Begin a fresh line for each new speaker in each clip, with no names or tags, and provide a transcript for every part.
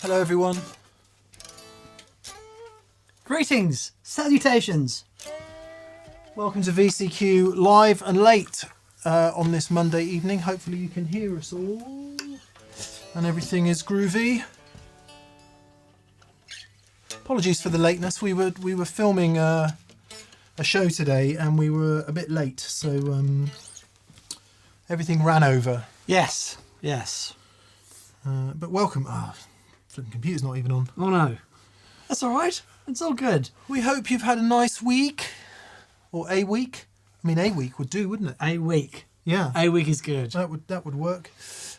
Hello everyone.
Greetings, salutations.
Welcome to VCQ live and late on this Monday evening. Hopefully you can hear us all and everything is groovy. Apologies for the lateness. We were filming a show today and we were a bit late, so everything ran over.
Yes.
But welcome. Flipping computer's not even on.
Oh no. That's all right. It's all good.
We hope you've had a nice week. Or a week. I mean, a week would do, wouldn't it?
A week.
Yeah.
A week is good.
That would work.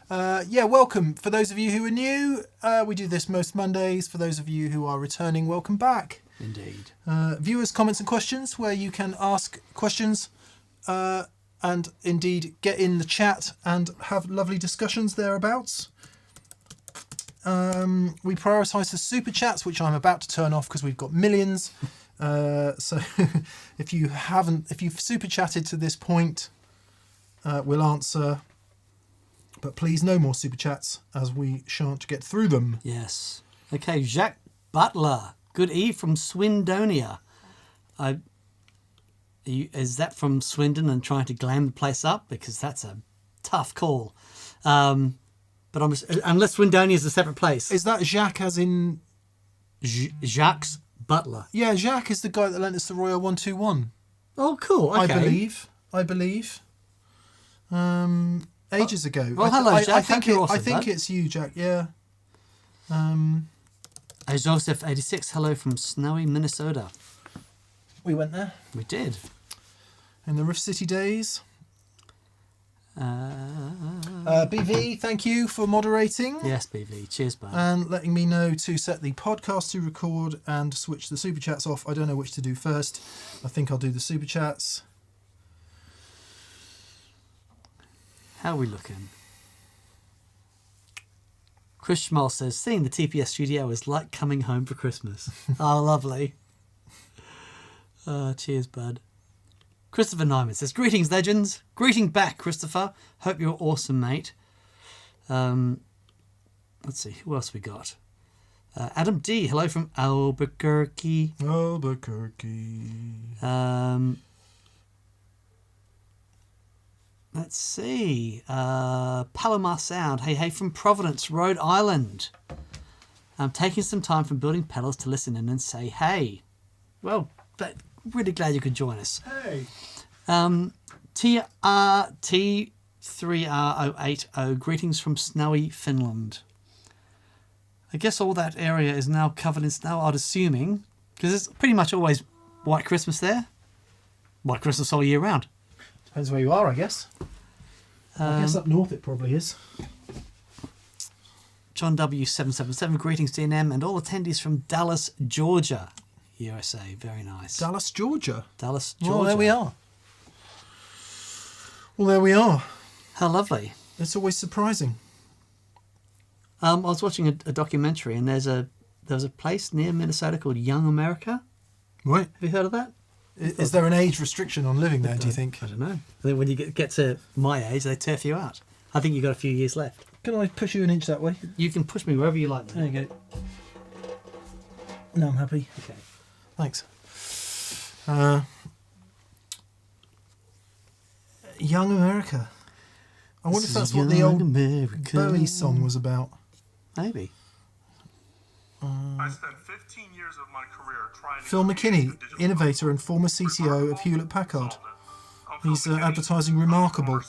Yeah, welcome. For those of you who are new, we do this most Mondays. For those of you who are returning, welcome back.
Indeed.
Viewers, comments and questions, where you can ask questions and indeed get in the chat and have lovely discussions thereabouts. We prioritise the super chats, which I'm about to turn off because we've got millions. So if you've super chatted to this point, we'll answer. But please, no more super chats, as we shan't get through them.
Yes. Okay, Jacques Butler. Good eve from Swindonia. Is that from Swindon and trying to glam the place up? Because that's a tough call. But unless Swindonia is a separate place.
Is that Jacques as in...
Jacques Butler.
Yeah, Jacques is the guy that lent us the Royal 121.
Oh, cool. Okay.
I believe. Ages ago.
Well, hello, Jack.
I think it's you, Jack. Yeah.
Joseph 86. Hello from snowy Minnesota.
We went there.
We did.
In the Rift City days. BV, thank you for moderating.
Yes, BV. Cheers, bud.
And letting me know to set the podcast to record and switch the super chats off. I don't know which to do first. I think I'll do the super chats.
How are we looking? Chris Schmall says, seeing the TPS studio is like coming home for Christmas. Oh, lovely. Cheers, bud. Christopher Nyman says, greetings, legends. Greeting back, Christopher. Hope you're awesome, mate. Let's see, who else we got? Adam D, hello from Albuquerque. Let's see. Palomar Sound. Hey from Providence, Rhode Island. I'm taking some time from building pedals to listen in and say hey. Well, but really glad you could join us.
Hey.
TRT3R080. Greetings from snowy Finland. I guess all that area is now covered in snow, I'd assuming, because it's pretty much always White Christmas there. White Christmas all year round.
Depends where you are, I guess. I guess up north it probably is.
John W777, greetings DNM and all attendees from Dallas, Georgia, USA. Very nice.
Dallas, Georgia.
Dallas, Georgia.
Well, there we are.
How lovely.
It's always surprising.
I was watching a documentary and there was a place near Minnesota called Young America.
Right.
Have you heard of that?
Is there an age restriction on living there, do you think?
I don't know. I think when you get to my age, they turf you out. I think you've got a few years left.
Can I push you an inch that way?
You can push me wherever you like.
There you go. No, I'm happy.
Okay.
Thanks. Young America. I wonder if that's what the old Bowie song was about.
Maybe.
I spent 15 years of my career trying to...
Phil McKinney, innovator and former CTO of Hewlett-Packard. He's advertising Remarkable.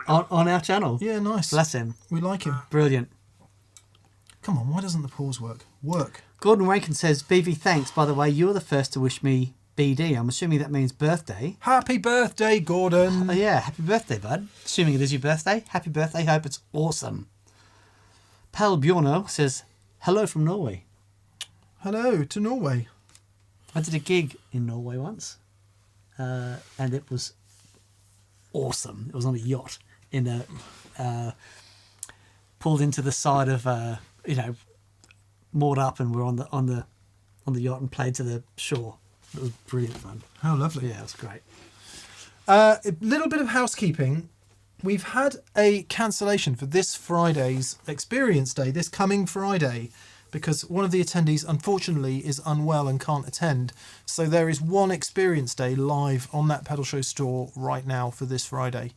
On our channel?
Yeah, nice.
Bless him.
We like him.
Brilliant.
Come on, why doesn't the pause work?
Gordon Rankin says, BV, thanks. By the way, you were the first to wish me BD. I'm assuming that means birthday.
Happy birthday, Gordon.
Oh, yeah. Happy birthday, bud. Assuming it is your birthday. Happy birthday. Hope it's awesome. Pal Bjorno says, hello from Norway.
Hello to Norway.
I did a gig in Norway once. And it was awesome. It was on a yacht in a... pulled into the side of, moored up, and we're on the yacht and played to the shore. It was brilliant fun.
How lovely.
Yeah, it was great.
A little bit of housekeeping. We've had a cancellation for this Friday's Experience Day, this coming Friday, because one of the attendees, unfortunately, is unwell and can't attend. So there is one experience day live on that Pedal Show store right now for this Friday.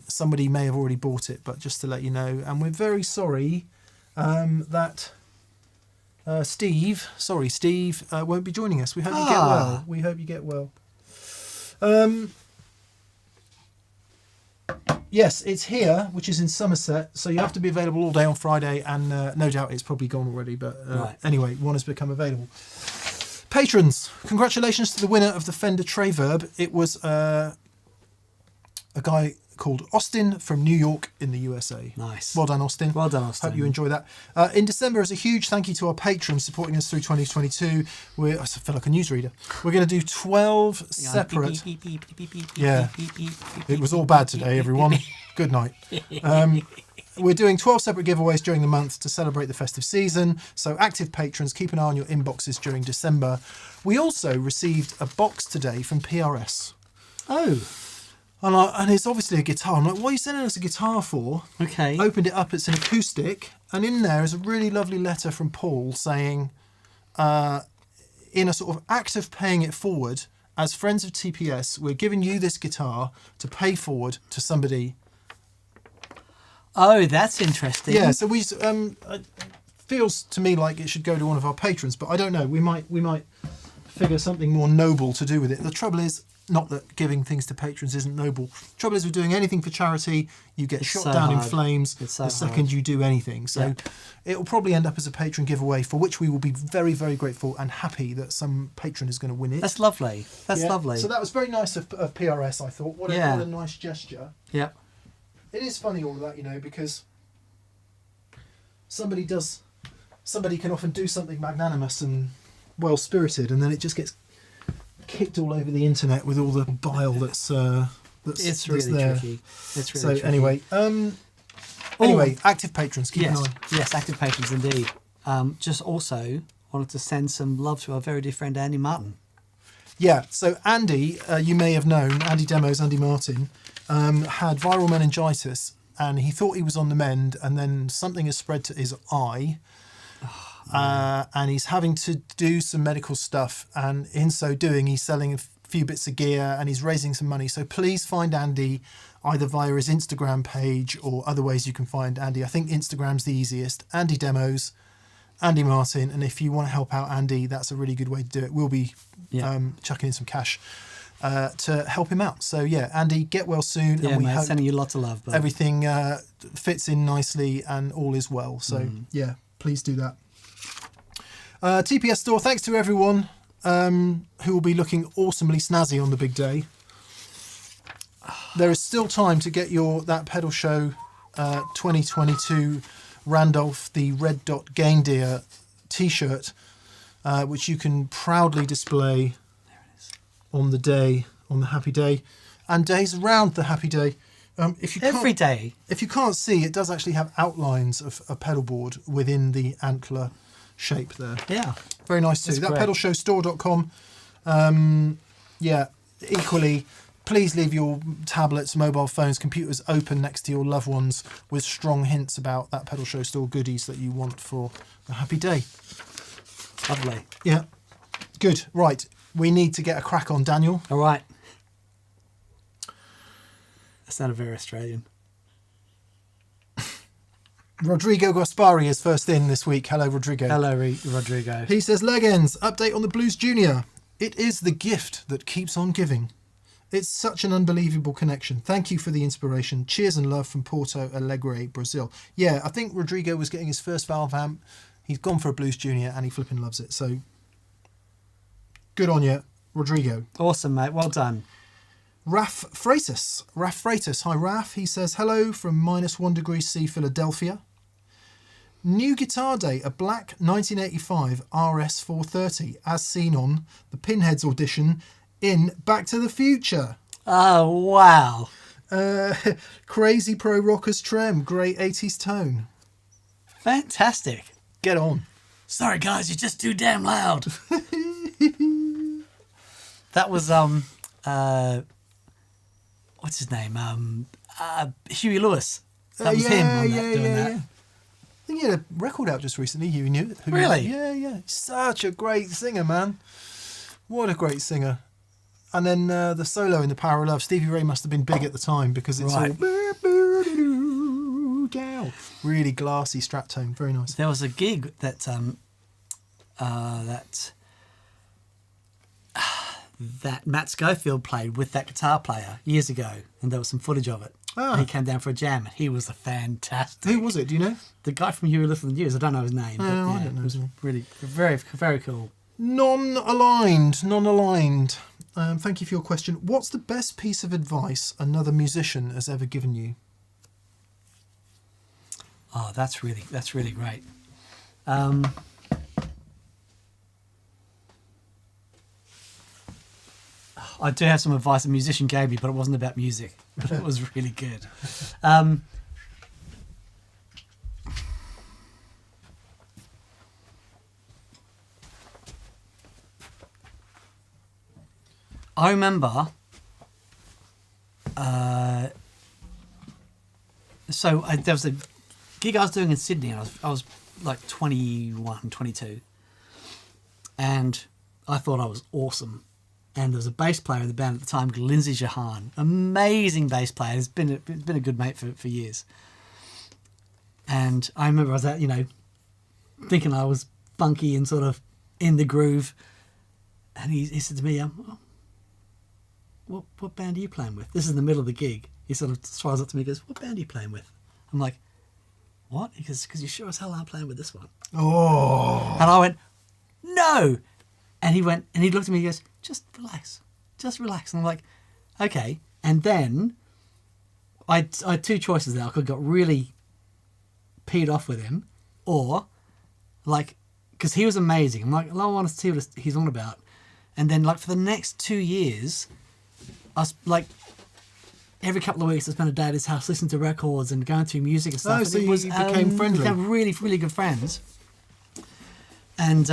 Somebody may have already bought it, but just to let you know. And we're very sorry that Steve won't be joining us. We hope you get well. We hope you get well. Yes, it's here, which is in Somerset, so you have to be available all day on Friday, and no doubt it's probably gone already, but anyway, one has become available. Patrons, congratulations to the winner of the Fender Treverb. It was a guy called Austin from New York in the USA.
Nice.
Well done, Austin.
Well done, Austin.
Hope you enjoy that. In December, as a huge thank you to our patrons supporting us through 2022, I feel like a newsreader. We're going to do 12 separate... Yeah, it was all bad today, everyone. Good night. We're doing 12 separate giveaways during the month to celebrate the festive season. So active patrons, keep an eye on your inboxes during December. We also received a box today from PRS.
Oh.
And it's obviously a guitar. I'm like, what are you sending us a guitar for?
Okay.
Opened it up, it's an acoustic. And in there is a really lovely letter from Paul saying, in a sort of act of paying it forward, as friends of TPS, we're giving you this guitar to pay forward to somebody.
Oh, that's interesting.
Yeah, so we it feels to me like it should go to one of our patrons, but I don't know. We might figure something more noble to do with it. The trouble is, not that giving things to patrons isn't noble. The trouble is, we're doing anything for charity, you get shot
so
down in
hard.
flames
It's so
the second
hard.
you do anything. So
Yeah.
it'll probably end up as a patron giveaway, for which we will be very, very grateful and happy that some patron is going to win it.
That's lovely. That's
Yeah.
lovely.
So that was very nice of PRS, I thought. What a nice gesture.
Yeah.
It is funny all of that, because somebody can often do something magnanimous and well-spirited, and then it just gets kicked all over the internet with all the bile that's
It's really
there.
tricky. It's really
So
tricky.
anyway, active patrons, keep an eye.
Yes, active patrons indeed. Just also wanted to send some love to our very dear friend Andy Martin.
Yeah, so Andy, you may have known, Andy Demos, Andy Martin, had viral meningitis, and he thought he was on the mend, and then something has spread to his eye. And he's having to do some medical stuff, and in so doing he's selling a few bits of gear and he's raising some money. So please find Andy either via his Instagram page or other ways you can find Andy. I think Instagram's the easiest. Andy Demos, Andy Martin, and if you want to help out Andy, that's a really good way to do it. We'll be chucking in some cash to help him out. So yeah, Andy, get well soon, and we hope
sending you lots of love. Bud.
everything fits in nicely and all is well. So yeah, please do that. TPS Store, thanks to everyone who will be looking awesomely snazzy on the big day. There is still time to get that Pedal Show 2022 Randolph the Red Dot Game Deer t-shirt, which you can proudly display on the happy day, and days around the happy day.
Every day.
If you can't see, it does actually have outlines of a pedal board within the antler shape there.
Yeah.
Very nice too.
That's
That
great.
pedalshowstore.com. Equally, please leave your tablets, mobile phones, computers open next to your loved ones with strong hints about that Pedal Show Store goodies that you want for a happy day.
Lovely.
Yeah. Good. Right. We need to get a crack on, Daniel.
All right. That sounded very Australian.
Rodrigo Gaspari is first in this week. Hello, Rodrigo.
Hello, Rodrigo.
He says, Leg Ends, update on the Blues Junior. It is the gift that keeps on giving. It's such an unbelievable connection. Thank you for the inspiration. Cheers and love from Porto Alegre, Brazil. Yeah, I think Rodrigo was getting his first valve amp. He's gone for a Blues Junior and he flipping loves it. So good on you, Rodrigo.
Awesome, mate. Well done.
Raf Freitas. Hi, Raf. He says, hello from -1 degree C, Philadelphia. New guitar day, a black 1985 RS 430, as seen on the Pinheads audition in Back to the Future.
Oh, wow.
Crazy pro rockers trem, great 80s tone.
Fantastic.
Get on.
Sorry, guys, you're just too damn loud. That was, what's his name? Huey Lewis. That was him on that, doing that.
think he had a record out just recently. You knew it?
Really?
Yeah. Such a great singer, man. What a great singer. And then the solo in The Power of Love. Stevie Ray must have been big at the time because it's
Right.
all really glassy strat tone. Very nice.
There was a gig that that Matt Schofield played with that guitar player years ago, and there was some footage of it.
Ah.
And he came down for a jam, and he was a fantastic.
Who was it? Do you know?
The guy from You Were Listening to News. I don't know his name. But
No, I
yeah,
don't know
it was
his name.
really very, very cool.
Non-aligned. Thank you for your question. What's the best piece of advice another musician has ever given you?
Oh, that's really great. I do have some advice a musician gave me, but it wasn't about music. But it was really good. I remember. There was a gig I was doing in Sydney. And I was like 21, 22, and I thought I was awesome. And there was a bass player in the band at the time called Lindsay Jahan, amazing bass player. He's been a good mate for years. And I remember I was at, thinking I was funky and sort of in the groove. And he said to me, what band are you playing with? This is in the middle of the gig. He sort of swells up to me and goes, what band are you playing with? I'm like, what? He goes, because you sure as hell aren't playing with this one.
Oh.
And I went, no. And he went, and he looked at me and he goes, just relax. And I'm like, okay. And then I had two choices there. I could have got really peed off with him, or like, because he was amazing. I'm like, I want to see what he's on about. And then like for the next 2 years, I was like, every couple of weeks I spent a day at his house listening to records and going through music and stuff.
Oh,
and
so you became friendly.
We became really, really good friends. And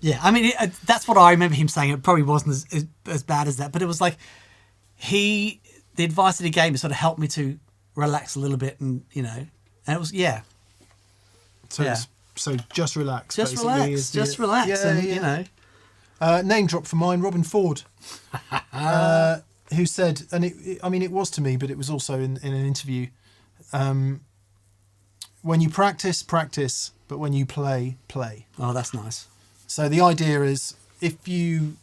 yeah, I mean, that's what I remember him saying. It probably wasn't as bad as that, but it was like the advice that he gave me sort of helped me to relax a little bit, and and it was
So just relax.
just
basically,
relax,
is the-
just relax,
Yeah,
and
name drop for mine, Robin Ford, who said, and it was to me, but it was also in an interview. When you practice, but when you play.
Oh, that's nice.
So the idea is, if you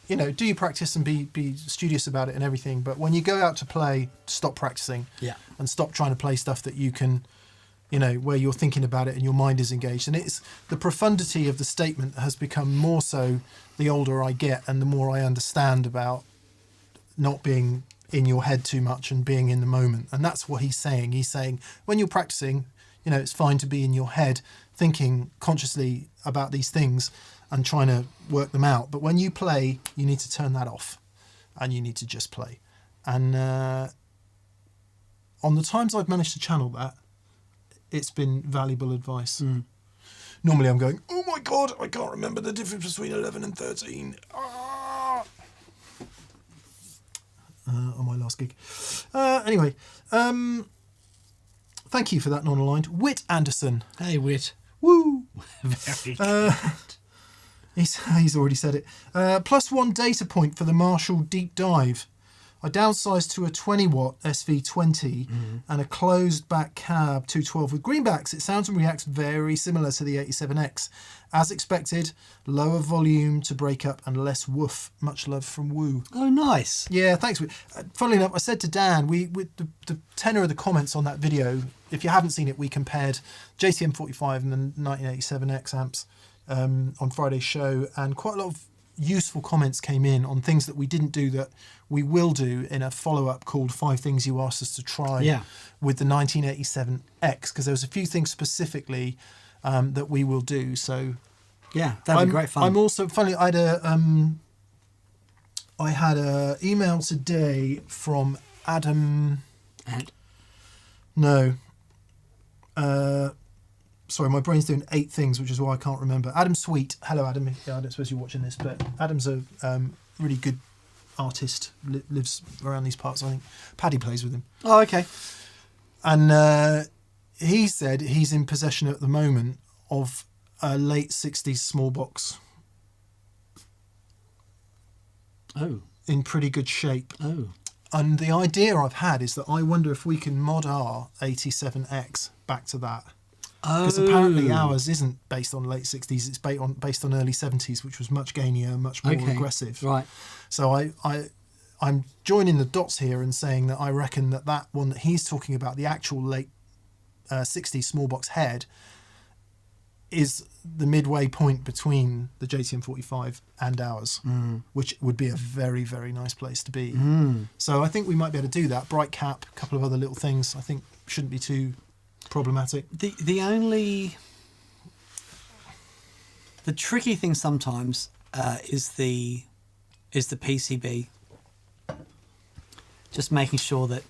do your practice and be studious about it and everything, but when you go out to play, stop practicing.
Yeah.
And stop trying to play stuff that you can, where you're thinking about it and your mind is engaged. And it's the profundity of the statement has become more so the older I get and the more I understand about not being in your head too much and being in the moment. And that's what he's saying. He's saying when you're practicing, it's fine to be in your head thinking consciously about these things and trying to work them out. But when you play, you need to turn that off and you need to just play. And on the times I've managed to channel that, it's been valuable advice. Normally I'm going, oh my God, I can't remember the difference between 11 and 13. On my last gig. Anyway, thank you for that non-aligned. Whit Anderson.
Hey, Whit.
Woo!
Very good.
He's already said it. +1 data point for the Marshall Deep Dive. I downsized to a 20 watt SV20 and a closed back cab 212 with greenbacks. It sounds and reacts very similar to the 87X. As expected, lower volume to break up and less woof. Much love from Woo.
Oh, nice.
Yeah, thanks. Funnily enough, I said to Dan, with the tenor of the comments on that video, if you haven't seen it, we compared JCM 45 and the 1987X amps on Friday's show, and quite a lot of useful comments came in on things that we didn't do that we will do in a follow-up called 5 Things You Asked Us to Try with the 1987X, because there was a few things specifically that we will do. So
yeah, that'd be great fun.
I'm also, funny, I had a email today from Adam. No. Sorry, my brain's doing 8 things, which is why I can't remember. Adam Sweet. Hello, Adam. Yeah, I don't suppose you're watching this, but Adam's a really good artist, lives around these parts, I think. Paddy plays with him.
Oh, okay.
And he said he's in possession at the moment of a late 60s small box
Oh.
in pretty good shape.
Oh.
And the idea I've had is that I wonder if we can mod our 87X back to that. Because apparently ours isn't based on late 60s, it's based on early 70s, which was much gainier, much more aggressive.
Right.
So I'm joining the dots here and saying that I reckon that one that he's talking about, the actual late 60s small box head, is the midway point between the JTM 45 and ours, which would be a very, very nice place to be. So I think we might be able to do that. Bright cap, a couple of other little things, I think shouldn't be too problematic.
The tricky thing sometimes is the PCB. Just making sure that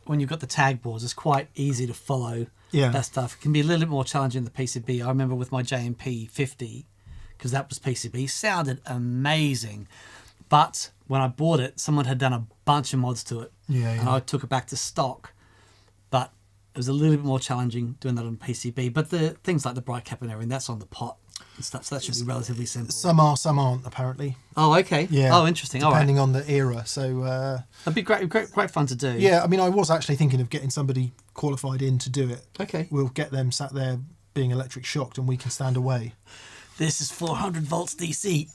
when you've got the tag boards, it's quite easy to follow that stuff. It can be a little bit more challenging than the PCB. I remember with my JMP 50, because that was PCB, sounded amazing. But when I bought it, someone had done a bunch of mods to it. And I took it back to stock. But it was a little bit more challenging doing that on PCB. But the things like the bright cap and everything, that's on the pot and stuff. So that should be relatively simple.
Some are, some aren't, apparently.
Oh, okay.
Yeah.
Oh, interesting.
Depending on the era. So
that'd be great fun to do.
yeah, I mean, I was actually thinking of getting somebody qualified in to do it.
Okay.
We'll get them sat there being electric shocked and we can stand away.
This is 400 volts DC.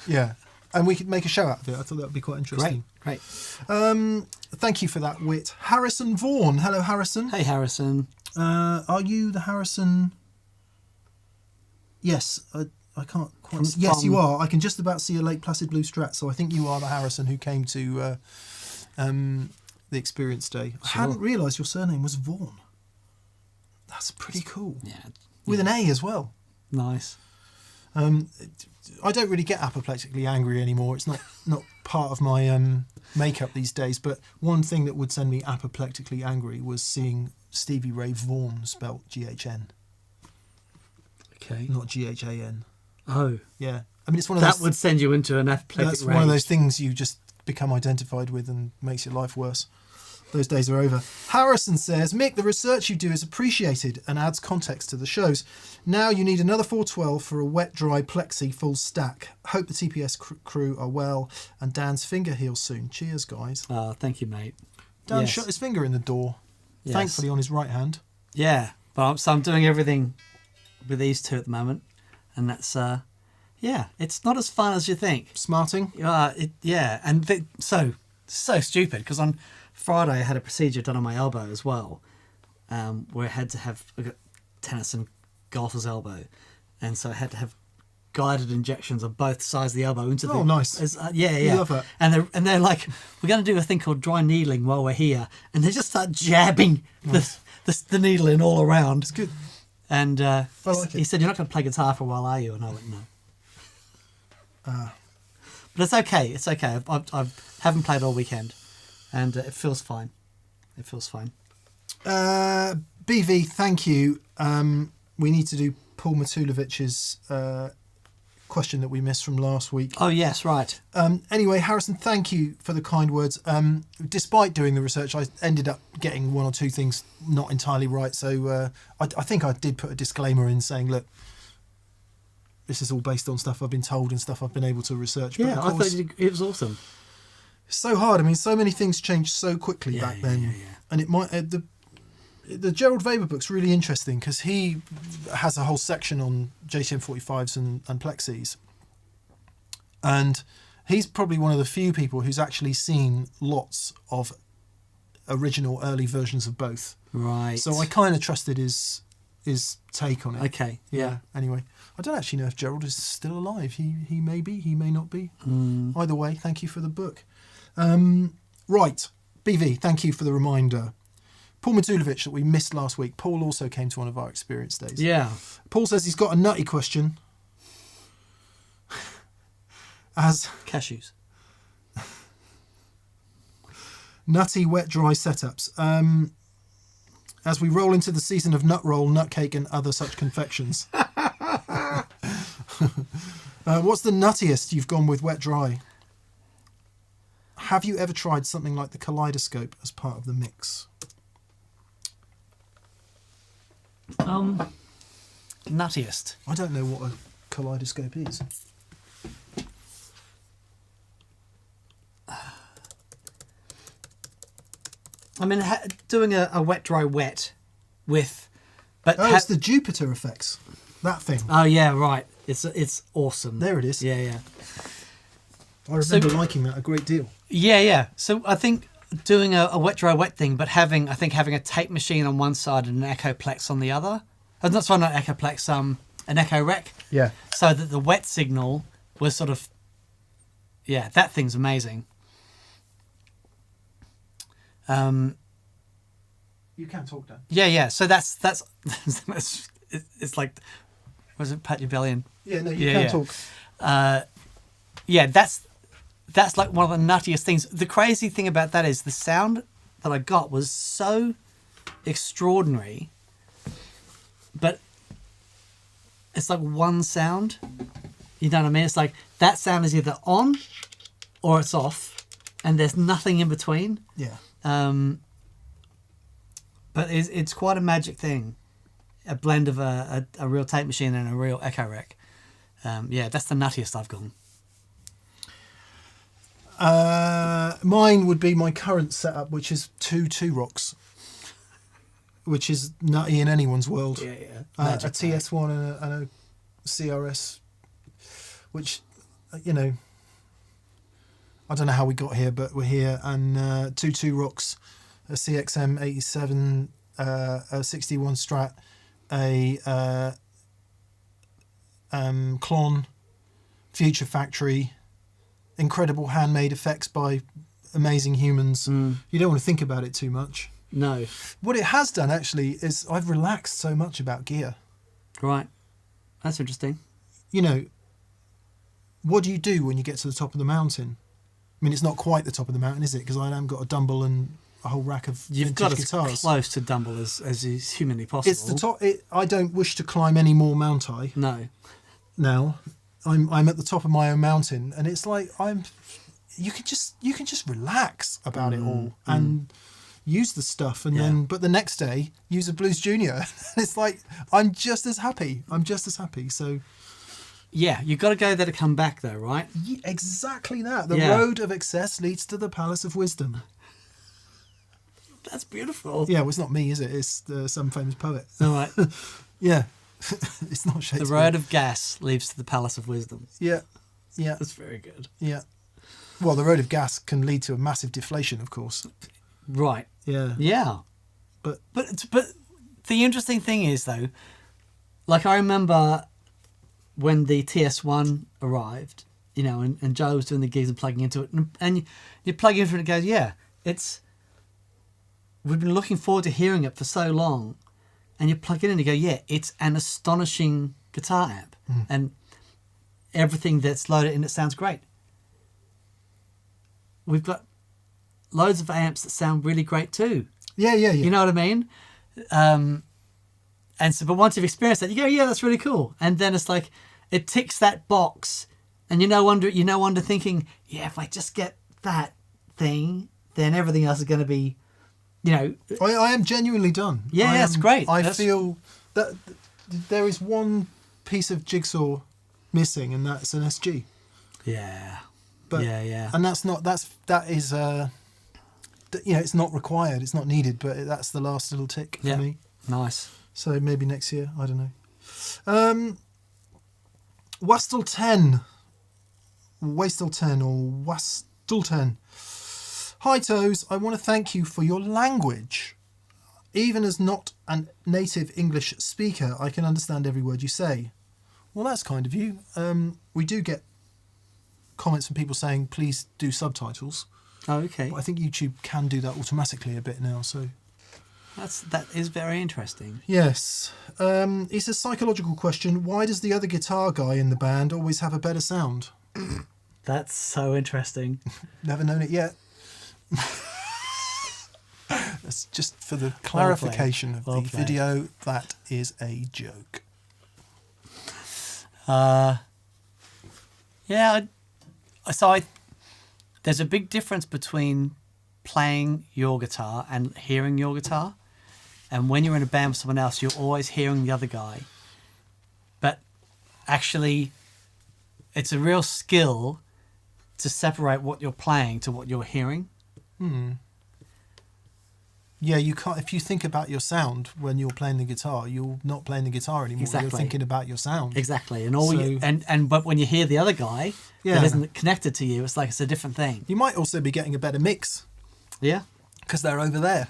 Yeah. And we could make a show out of it. I thought that would be quite interesting.
Great.
Thank you for that wit. Harrison Vaughan. Hello, Harrison.
Hey, Harrison.
Are you the Harrison? Yes. I can't quite... Yes, you are. I can just about see a Lake Placid blue Strat, so I think you are the Harrison who came to the Experience Day. I hadn't realised your surname was Vaughan. That's pretty cool.
Yeah.
With an A as well.
Nice.
I don't really get apoplectically angry anymore. It's not part of my makeup these days. But one thing that would send me apoplectically angry was seeing Stevie Ray Vaughan spelt G-H-N.
Okay.
Not G-H-A-N.
Oh.
Yeah. I mean, it's one of those...
That would send you into an apoplectic
That's
rage.
one of those things you just become identified with and makes your life worse. Those days are over. Harrison says, Mick, the research you do is appreciated and adds context to the shows. Now you need another 412 for a wet, dry plexi full stack. Hope the TPS crew are well and Dan's finger heals soon. Cheers, guys.
Thank you, mate.
Dan shot his finger in the door, thankfully on his right hand.
Yeah, but I'm doing everything with these two at the moment. And that's, it's not as fun as you think.
Smarting?
And so stupid, because on Friday I had a procedure done on my elbow as well, where I had to have tennis and golfer's elbow, and so I had to have guided injections on both sides of the elbow into the...
Oh, nice.
Yeah.
Love that.
And they're like, we're going to do a thing called dry needling while we're here, and they just start jabbing the needle in all around.
It's good.
And
like
he said, you're not going to play guitar for a while, are you? And I went, no. But it's okay. It's okay. I haven't played all weekend, and it feels fine. It feels fine.
BV, thank you. We need to do Paul Matulovic's question that we missed from last week.
Oh, yes, right.
Anyway, Harrison, thank you for the kind words. Despite doing the research, I ended up getting one or two things not entirely right. So I think I did put a disclaimer in saying, look, this is all based on stuff I've been told and stuff I've been able to research. But
Yeah, I thought it was awesome.
It's so hard. I mean, so many things changed so quickly back then.
Yeah.
And it might... The Gerald Weber book's really interesting because he has a whole section on JTM 45s and plexis. And he's probably one of the few people who's actually seen lots of original early versions of both.
Right.
So I kind of trusted his take on it.
Okay. Yeah.
Anyway, I don't actually know if Gerald is still alive. He may be, he may not be. Either way, thank you for the book. Right. BV, thank you for the reminder. Paul Matulovic that we missed last week. Paul also came to one of our experience days.
Yeah.
Paul says he's got a nutty question. As
cashews.
Nutty wet dry setups. As we roll into the season of nut roll, nut cake and other such confections. What's the nuttiest you've gone with wet dry? Have you ever tried something like the kaleidoscope as part of the mix?
Nuttiest.
I don't know what a kaleidoscope is.
I mean, doing a wet, dry, wet with... But
Oh, it's the Jupiter effects. That thing.
Oh, yeah, right. It's awesome.
There it is.
Yeah, yeah.
I remember liking that a great deal.
Yeah, yeah. So I think doing a wet, dry, wet thing, but having a tape machine on one side and an Echoplex on the other. Not Echoplex, an Echo Rec.
Yeah.
So that the wet signal was sort of... Yeah, that thing's amazing.
You can talk, Dan.
Yeah, yeah. So that's it's like, was it pat your belly and...
Yeah, no, you can talk.
Yeah, that's like one of the nuttiest things. The crazy thing about that is the sound that I got was so extraordinary, but it's like one sound. You know what I mean? It's like that sound is either on or it's off, and there's nothing in between.
Yeah.
But it's quite a magic thing, a blend of a real tape machine and a real Echo Rec. Yeah, that's the nuttiest I've gone.
Mine would be my current setup, which is two rocks, which is nutty in anyone's world.
Yeah, yeah.
A TS1 and a CRS, which, you know, I don't know how we got here, but we're here. And two rocks, a CXM 87, a 61 Strat, a Klon, Future Factory, incredible handmade effects by amazing humans. You don't want to think about it too much.
No.
What it has done actually is I've relaxed so much about gear.
Right. That's interesting.
You know, what do you do when you get to the top of the mountain? I mean, it's not quite the top of the mountain, is it? Because I haven't got a Dumble and a whole rack of
You've got
vintage
as
guitars.
close to Dumble as is humanly possible.
It's the top. I don't wish to climb any more Mount I
No.
now. I'm at the top of my own mountain, and it's like you can just relax about it all and use the stuff, and then but the next day use a Blues Junior. It's like I'm just as happy. So
Yeah, you've got to go there to come back, though, right?
yeah, exactly that. The
Yeah.
road of excess leads to the palace of wisdom.
That's beautiful.
Yeah, well, it's not me, is it? It's some famous poet.
All right.
Yeah, it's not Shakespeare.
The road of gas leads to the palace of wisdom.
Yeah, yeah,
That's very good.
yeah. Well, the road of gas can lead to a massive deflation, of course.
Right.
Yeah,
Yeah.
but
But the interesting thing is, though, like I remember when the TS1 arrived, you know, and Joe was doing the gigs and plugging into it, and you plug into it and it goes, yeah, we've been looking forward to hearing it for so long, and you plug it in and you go, yeah, it's an astonishing guitar amp, and everything that's loaded in it sounds great. We've got loads of amps that sound really great too.
yeah.
You know what I mean? And so, but once you've experienced that, you go, yeah, that's really cool. And then it's like, it ticks that box, and you're no wonder thinking, yeah, if I just get that thing, then everything else is going to be, you know.
I am genuinely done.
Yeah, that's great.
I feel that there is one piece of jigsaw missing, and that's an SG.
Yeah.
But,
yeah.
And that is you know, it's not required, it's not needed, but that's the last little tick for me.
Nice.
So maybe next year, I don't know. Wastel 10 or Wastel 10. Hi Toes, I want to thank you for your language. Even as not a native English speaker, I can understand every word you say. Well, that's kind of you. We do get comments from people saying please do subtitles.
Oh, okay.
But I think YouTube can do that automatically a bit now, so
That is very interesting.
yes. It's a psychological question. Why does the other guitar guy in the band always have a better sound?
That's so interesting.
Never known it yet. That's just for the clarification of the video. That is a joke.
Yeah. There's a big difference between playing your guitar and hearing your guitar. And when you're in a band with someone else, you're always hearing the other guy. But actually, it's a real skill to separate what you're playing to what you're hearing.
Yeah, you can't. If you think about your sound when you're playing the guitar, you're not playing the guitar anymore.
Exactly.
You're thinking about your sound.
Exactly. But when you hear the other guy that isn't connected to you, it's like it's a different thing.
You might also be getting a better mix
Yeah.
because they're over there.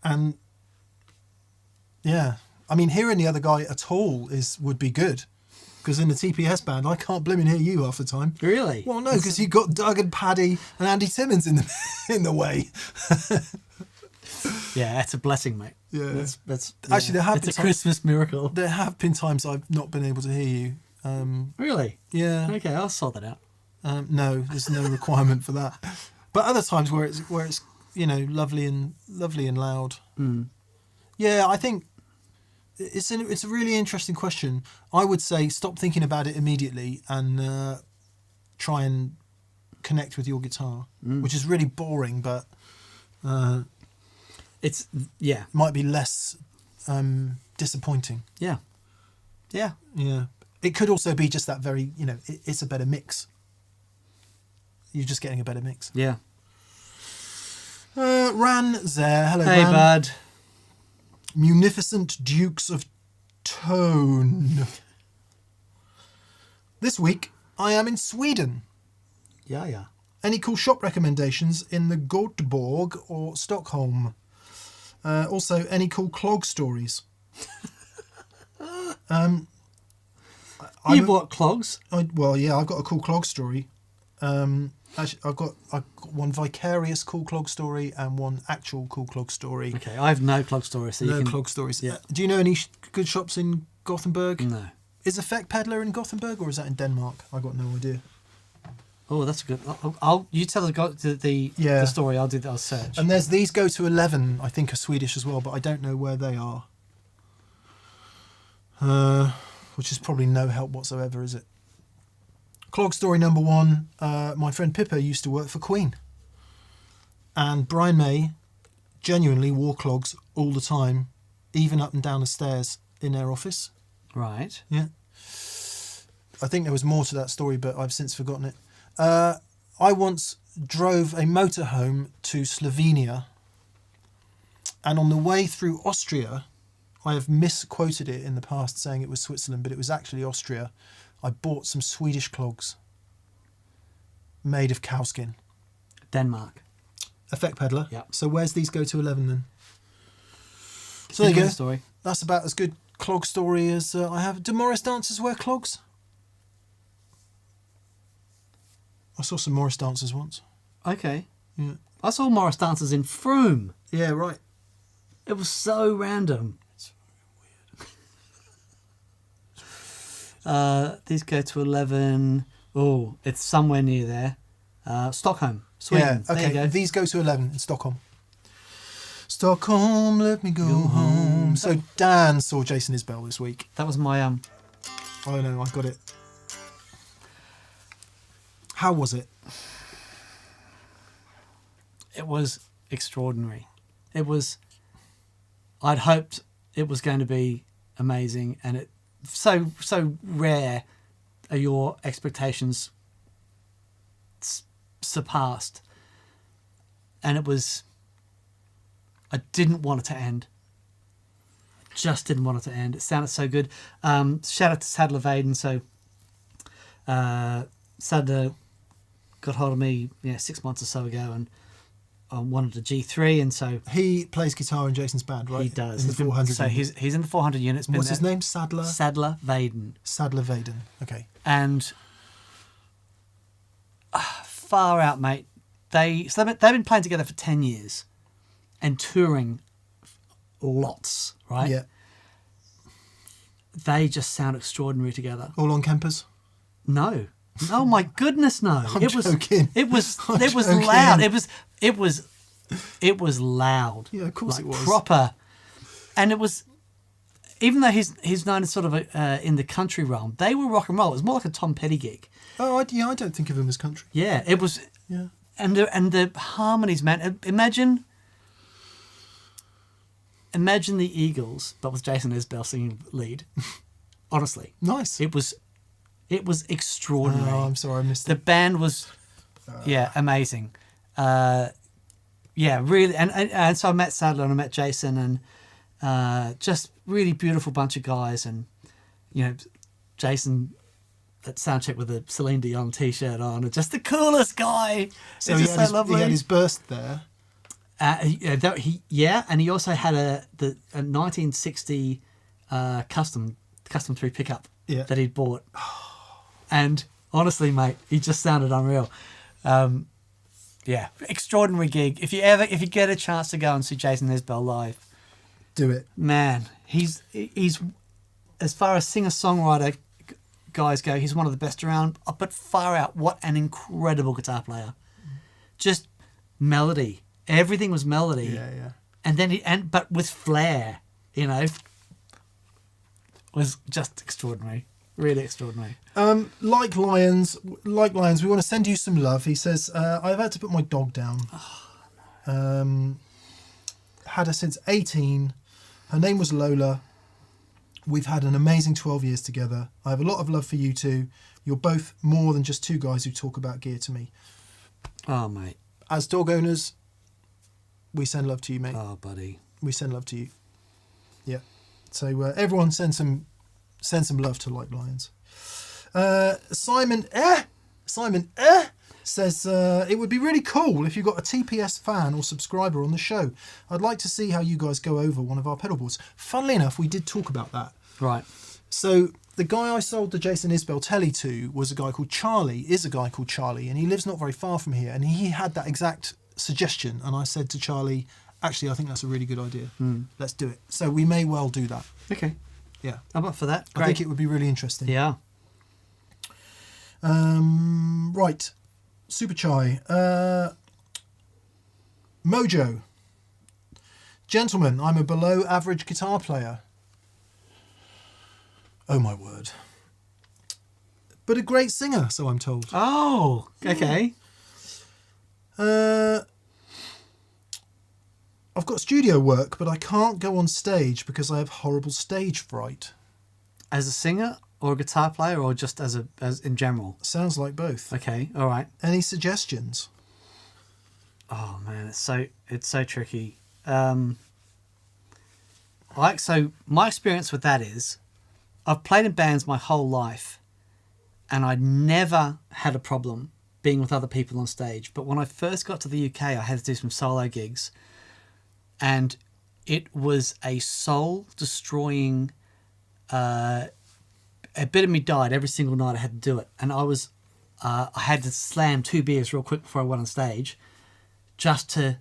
And yeah, I mean, hearing the other guy at all would be good. Because in the TPS band, I can't blimmin' hear you half the time.
Really?
Well, no, because you've got Doug and Paddy and Andy Timmins in the way.
Yeah, that's a blessing, mate.
Yeah.
That's
Actually, there have been
it's a Christmas miracle.
There have been times I've not been able to hear you.
Really?
Yeah.
Okay, I'll sort that out.
No, there's no requirement for that. But other times where it's lovely and loud. Yeah, I think it's a really interesting question. I would say stop thinking about it immediately and try and connect with your guitar, which is really boring, but
It's
might be less disappointing.
Yeah.
Yeah. It could also be just that very, it's a better mix. You're just getting a better mix.
Yeah.
Ran there. Hello,
Hey,
Ran.
bud.
Munificent Dukes of Tone. This week, I am in Sweden.
Yeah.
Any cool shop recommendations in the Göteborg or Stockholm? Also, any cool clog stories?
You bought clogs?
I've got a cool clog story. Actually, I've got one vicarious cool clog story and one actual cool clog story.
Okay, I have no clog stories. So
No clog stories.
Yeah.
Do you know any good shops in Gothenburg?
No.
Is Effect Peddler in Gothenburg or is that in Denmark? I got no idea.
Oh, that's good. You tell the story. I'll search.
And there's these Go to 11, I think are Swedish as well, but I don't know where they are. Which is probably no help whatsoever, is it? Clog story number one. My friend Pippa used to work for Queen. And Brian May genuinely wore clogs all the time, even up and down the stairs in their office.
Right.
Yeah. I think there was more to that story, but I've since forgotten it. I once drove a motorhome to Slovenia, and on the way through Austria, I have misquoted it in the past saying it was Switzerland, but it was actually Austria. I bought some Swedish clogs made of cowskin.
Denmark.
Effect Peddler.
Yeah.
So where's these Go to 11 then? So there you go.
Story.
That's about as good clog story as I have. Do Morris dancers wear clogs? I saw some Morris dancers once.
Okay.
Yeah.
I saw Morris dancers in Frome.
Yeah, right.
It was so random.
It's weird.
These go to 11. Oh, it's somewhere near there. Stockholm, Sweden.
Yeah, okay.
There you go.
These go to 11 in Stockholm. Stockholm, let me go home. So Dan saw Jason Isbell this week.
That was my
Oh no, I got it. How was it?
It was extraordinary. I'd hoped it was going to be amazing, and it so rare are your expectations surpassed. And I didn't want it to end. Just didn't want it to end. It sounded so good. Shout out to Sadler Vaden. So Sadler got hold of me 6 months or so ago and wanted a G3, and so
He plays guitar in Jason's band, right?
he does.
In the 400
So
unit.
he's in the 400 units.
What's his name? Sadler?
Sadler Vaden.
Sadler Vaden. Okay.
And far out, mate. They've been playing together for 10 years and touring lots, right?
Yeah.
They just sound extraordinary together.
All on campers?
No. Oh my goodness, no.
I'm joking.
It was
I'm
loud.
joking.
It was loud.
Yeah, of course
like
it was.
Proper. And it was, even though he's known as sort of in the country realm, they were rock and roll. It was more like a Tom Petty gig.
Oh, I don't think of him as country.
Yeah, it was.
Yeah.
And the harmonies, man. Imagine imagine the Eagles, but with Jason Isbell singing lead. Honestly,
Nice.
it was extraordinary.
Oh, I'm sorry, I missed
The
it.
band was, amazing. Really, and so I met Sadler and I met Jason, and just really beautiful bunch of guys, and Jason at soundcheck with a Celine Dion t-shirt on, and just the coolest guy.
So
It's
he
just
had,
so lovely.
he had his burst there.
And he also had a 1960 custom 3 pickup that he'd bought, and honestly, mate, he just sounded unreal. Extraordinary gig. If you get a chance to go and see Jason Isbell live,
Do it.
man, he's as far as singer-songwriter guys go, he's one of the best around. But far out, what an incredible guitar player! Just melody. Everything was melody.
Yeah.
And then but with flair, was just extraordinary. Really extraordinary.
Like Lions, we want to send you some love. He says, I've had to put my dog down. Had her since 18. Her name was Lola. We've had an amazing 12 years together. I have a lot of love for you two. You're both more than just two guys who talk about gear to me.
Oh, mate.
As dog owners, we send love to you, mate.
Oh, buddy.
We send love to you. Yeah. So everyone send some love to Like Lions. Simon says it would be really cool if you got a TPS fan or subscriber on the show. I'd like to see how you guys go over one of our pedal boards. Funnily enough, we did talk about that.
Right.
So the guy I sold the Jason Isbell telly to is a guy called Charlie, and he lives not very far from here, and he had that exact suggestion, and I said to Charlie, actually, I think that's a really good idea. Let's do it. So we may well do that.
Okay.
Yeah.
I'm up for that. Great.
I think it would be really interesting.
Yeah.
Right. Super Chai. Mojo. Gentlemen, I'm a below average guitar player. Oh my word. But a great singer, so I'm told.
Oh, okay.
I've got studio work, but I can't go on stage because I have horrible stage fright.
As a singer or a guitar player, or just as in general?
Sounds like both.
Okay, all right.
Any suggestions?
Oh man, it's so tricky. So my experience with that is, I've played in bands my whole life, and I never had a problem being with other people on stage. But when I first got to the UK, I had to do some solo gigs, and it was a soul-destroying. A bit of me died every single night I had to do it, and I had to slam 2 beers real quick before I went on stage, just to,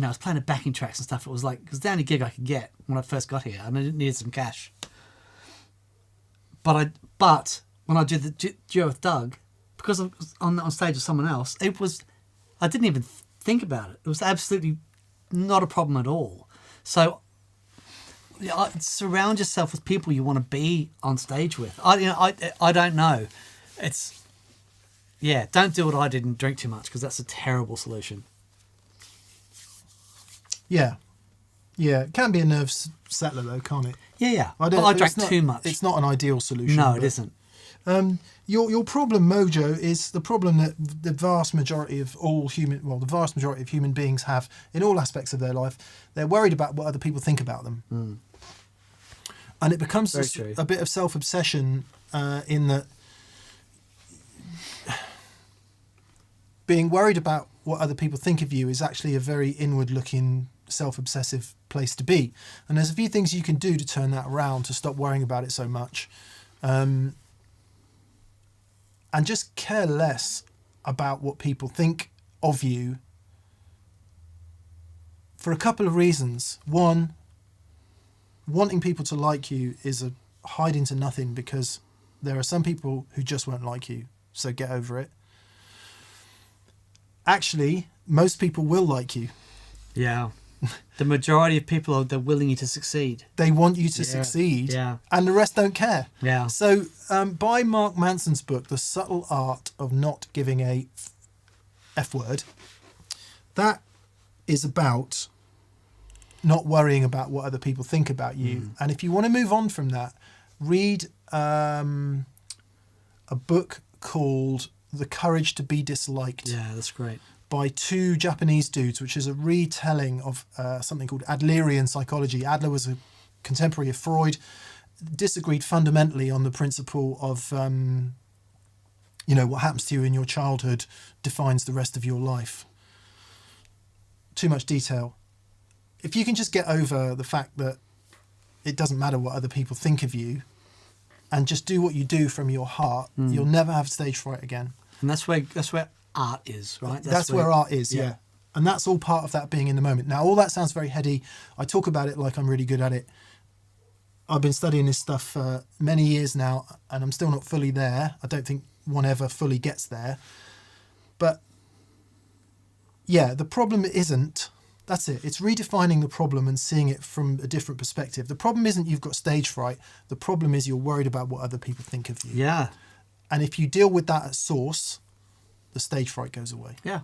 I was playing the backing tracks and stuff. It was the only gig I could get when I first got here, and I needed some cash. But when I did the duo with Doug, because I was on stage with someone else, I didn't even think about it. It was absolutely not a problem at all. So surround yourself with people you want to be on stage with. I don't know. Don't do what I did and drink too much, because that's a terrible solution.
Yeah. It can be a nerve settler though, can't it?
Yeah. But I drank too much.
It's not an ideal solution.
No, it isn't.
Your problem, Mojo, is the problem that the vast majority of human beings have in all aspects of their life. They're worried about what other people think about them. And it becomes a bit of self-obsession in that being worried about what other people think of you is actually a very inward-looking, self-obsessive place to be. And there's a few things you can do to turn that around, to stop worrying about it so much. And just care less about what people think of you for a couple of reasons. One, wanting people to like you is a hide into nothing, because there are some people who just won't like you, so get over it. Actually, most people will like you. Yeah.
The majority of people they're willing you to succeed.
They want you to succeed, and the rest don't care.
Yeah.
So buy Mark Manson's book, The Subtle Art of Not Giving a F Word. That is about not worrying about what other people think about you. And if you want to move on from that, read a book called The Courage to Be Disliked.
Yeah, that's great.
By two Japanese dudes, which is a retelling of something called Adlerian psychology. Adler was a contemporary of Freud, disagreed fundamentally on the principle of, what happens to you in your childhood defines the rest of your life. Too much detail. If you can just get over the fact that it doesn't matter what other people think of you and just do what you do from your heart, you'll never have stage fright again.
And that's where art is, right?
That's where art is, yeah. And that's all part of that being in the moment. Now, all that sounds very heady. I talk about it like I'm really good at it. I've been studying this stuff for many years now, and I'm still not fully there. I don't think one ever fully gets there. But, yeah, the problem isn't... That's it. It's redefining the problem and seeing it from a different perspective. The problem isn't you've got stage fright. The problem is you're worried about what other people think of you.
Yeah.
And if you deal with that at source, the stage fright goes away.
Yeah.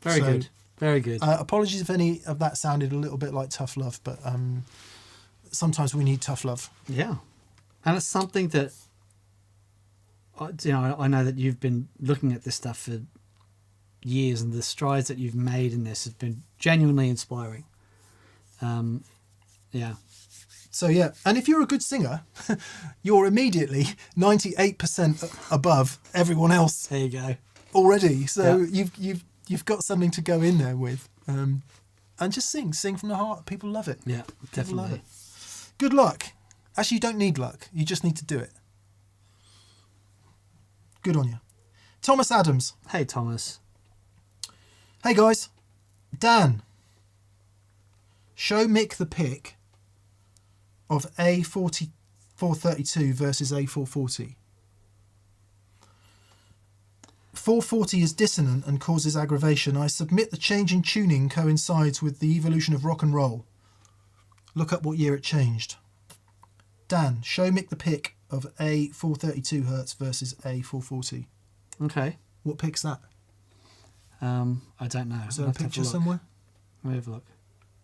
Very good. Very good.
Apologies if any of that sounded a little bit like tough love, but sometimes we need tough love.
Yeah. And it's something that, I know that you've been looking at this stuff for years, and the strides that you've made in this have been genuinely inspiring. Yeah.
So yeah, and if you're a good singer, you're immediately 98% above everyone else
There you go.
already. So
Yeah.
you've got something to go in there with, and just sing from the heart. People love it.
Yeah,
People love
definitely.
it. Good luck. Actually, you don't need luck. You just need to do it. Good on you, Thomas Adams.
Hey, Thomas.
Hey guys, Dan, show Mick the pic of A432 versus A440. 440 is dissonant and causes aggravation. I submit the change in tuning coincides with the evolution of rock and roll. Look up what year it changed. Dan, show Mick the pic of A432 Hertz versus A440.
Okay.
What pic's that?
I don't know.
Is there
I'll
a
have to have
picture
look.
somewhere?
Let me have a look.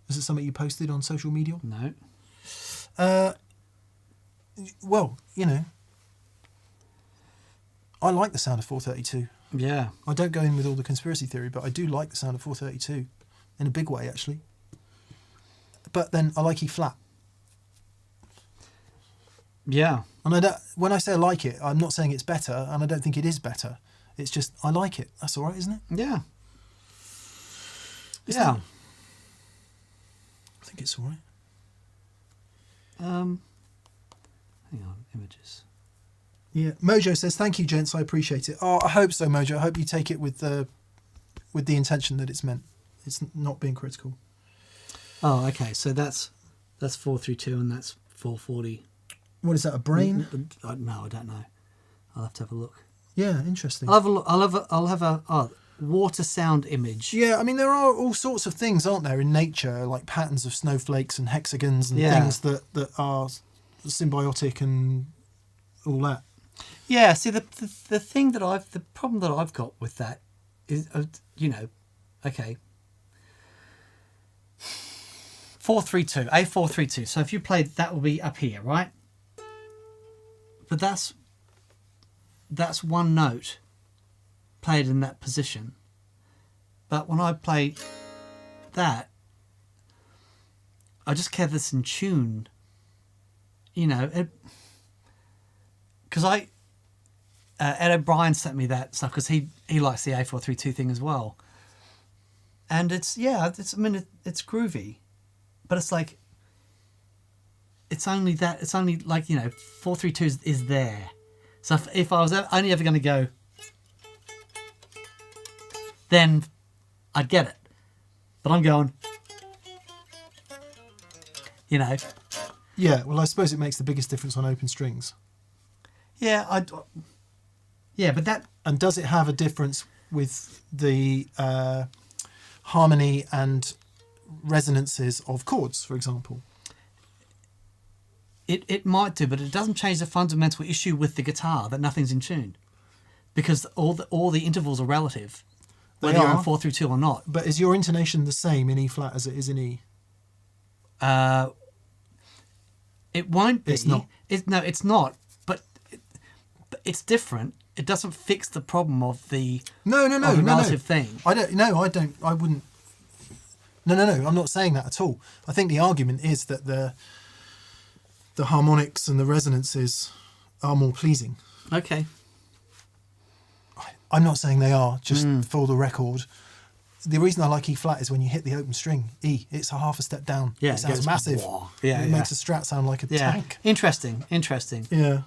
Is it something you posted on social media?
No.
Well, I like the sound of 432.
Yeah.
I don't go in with all the conspiracy theory, but I do like the sound of 432 in a big way, actually. But then I like E flat.
Yeah.
And when I say I like it, I'm not saying it's better, and I don't think it is better. It's just I like it. That's all right, isn't it?
Yeah.
Is
Yeah.
that- I think it's all right.
Hang on. Images.
Yeah. Mojo says, "Thank you, gents. I appreciate it." Oh, I hope so, Mojo. I hope you take it with the intention that it's meant. It's not being critical.
Oh, okay. So that's 432 and that's 440.
What is that? A brain?
No, I don't know. I'll have to have a look.
Yeah, interesting.
I'll have a look. I'll have a water sound image.
Yeah, I mean, there are all sorts of things, aren't there, in nature, like patterns of snowflakes and hexagons and things that are symbiotic and all that.
Yeah. See, the problem that I've got with that is, okay. 432, A432. So if you played, that will be up here, right? But that's one note played in that position. But when I play that, I just kept this in tune. Because Ed O'Brien sent me that stuff because he likes the A432 thing as well. And it's groovy, but it's like, it's only 432 is there. So if I was only ever going to go, then I'd get it. But I'm going,
Yeah, well, I suppose it makes the biggest difference on open strings.
yeah, but that,
And does it have a difference with the harmony and resonances of chords, for example?
It might do, but it doesn't change the fundamental issue with the guitar that nothing's in tune, because all the intervals are relative, whether you're in 432 or not.
But is your intonation the same in E flat as it is in E?
It won't be.
It's not.
No, it's not. But it's different. It doesn't fix the problem of the relative thing.
I wouldn't. No. I'm not saying that at all. I think the argument is that the harmonics and the resonances are more pleasing.
Okay.
I'm not saying they are, just for the record. The reason I like E flat is when you hit the open string, E, it's a half a step down.
Yeah,
it sounds
goes,
massive.
whoa. Yeah,
it makes a Strat sound like a tank.
Interesting.
Yeah.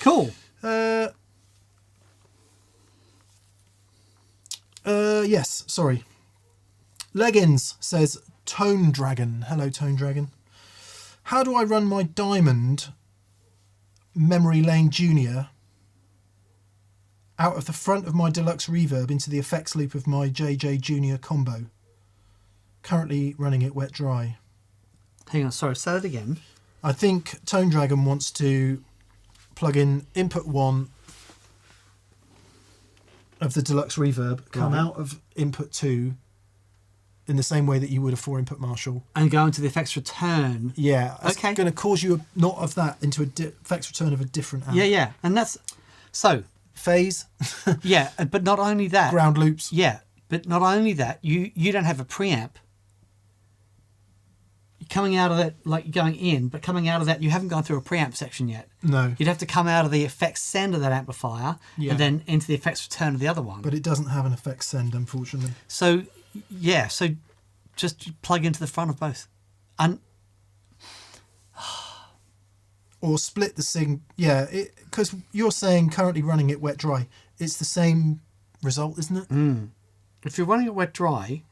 Cool.
Yes, sorry. Leggins says, Tone Dragon. Hello, Tone Dragon. How do I run my Diamond Memory Lane Junior out of the front of my deluxe reverb into the effects loop of my JJ Junior combo? Currently running it wet dry.
Hang on, sorry, say that again.
I think Tone Dragon wants to plug in input 1 of the deluxe reverb, come out of input 2 in the same way that you would a 4-input Marshall.
And go into the effects return.
Yeah. It's
okay.
going to cause you a knot of that into a effects return of a different amp.
Yeah. And that's... So...
Phase.
Yeah, but not only that...
Ground loops.
Yeah, but not only that, you don't have a preamp. Coming out of that, like going in, but coming out of that, you haven't gone through a preamp section yet.
No.
You'd have to come out of the effects send of that amplifier and then into the effects return of the other one.
But it doesn't have an effects send, unfortunately.
So, yeah, so just plug into the front of both. And
or split the sig. Yeah, because you're saying currently running it wet dry. It's the same result, isn't it?
If you're running it wet dry,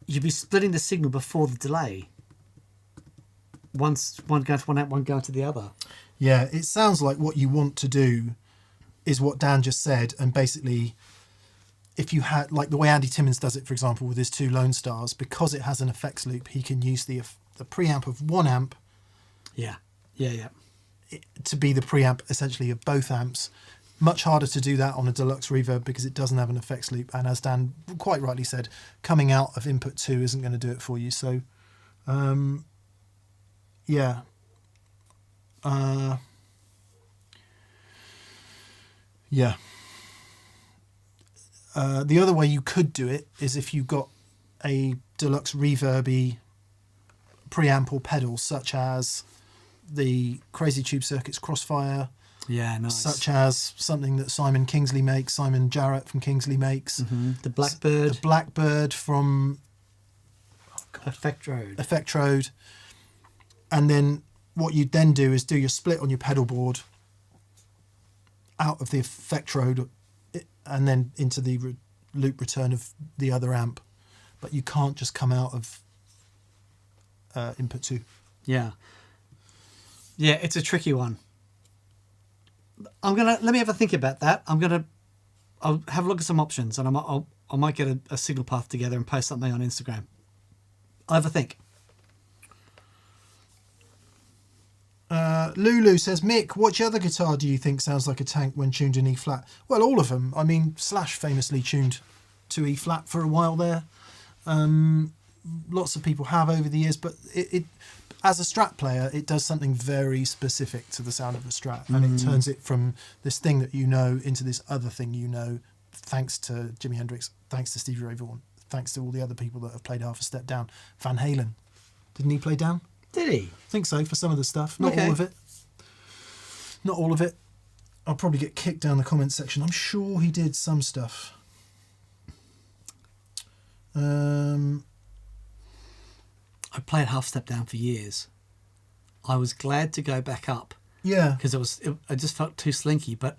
you'd be splitting the signal before the delay. Once one going to one amp, one going to the other.
Yeah, it sounds like what you want to do is what Dan just said, and basically, if you had, like the way Andy Timmins does it, for example, with his 2 Lone Stars, because it has an effects loop, he can use the preamp of 1 amp.
Yeah.
To be the preamp essentially of both amps. Much harder to do that on a deluxe reverb because it doesn't have an effects loop, and as Dan quite rightly said, coming out of input 2 isn't going to do it for you. So, yeah. Yeah. The other way you could do it is if you got a deluxe reverby preamp or pedal, such as the Crazy Tube Circuits Crossfire.
Yeah, nice.
Such as something that Simon Jarrett from Kingsley makes.
The Blackbird.
The Blackbird from
Effect
Road. And then what you'd then do is do your split on your pedal board out of the Effect Road and then into the loop return of the other amp. But you can't just come out of input 2.
Yeah, it's a tricky one. Let me have a think about that. I'll have a look at some options, and I might get a signal path together and post something on Instagram. I'll have a think.
Lulu says, Mick, which other guitar do you think sounds like a tank when tuned in E flat? Well, all of them. I mean, Slash famously tuned to E flat for a while there. Lots of people have over the years, but it as a Strat player, it does something very specific to the sound of a Strat, and it turns it from this thing that you know into this other thing you know, thanks to Jimi Hendrix, thanks to Stevie Ray Vaughan, thanks to all the other people that have played half a step down. Van Halen, didn't he play down?
Did he?
I think so, for some of the stuff. Not
Okay.
all of it. Not all of it. I'll probably get kicked down the comments section. I'm sure he did some stuff.
I played half step down for years. I was glad to go back up.
Yeah.
Because I just felt too slinky, but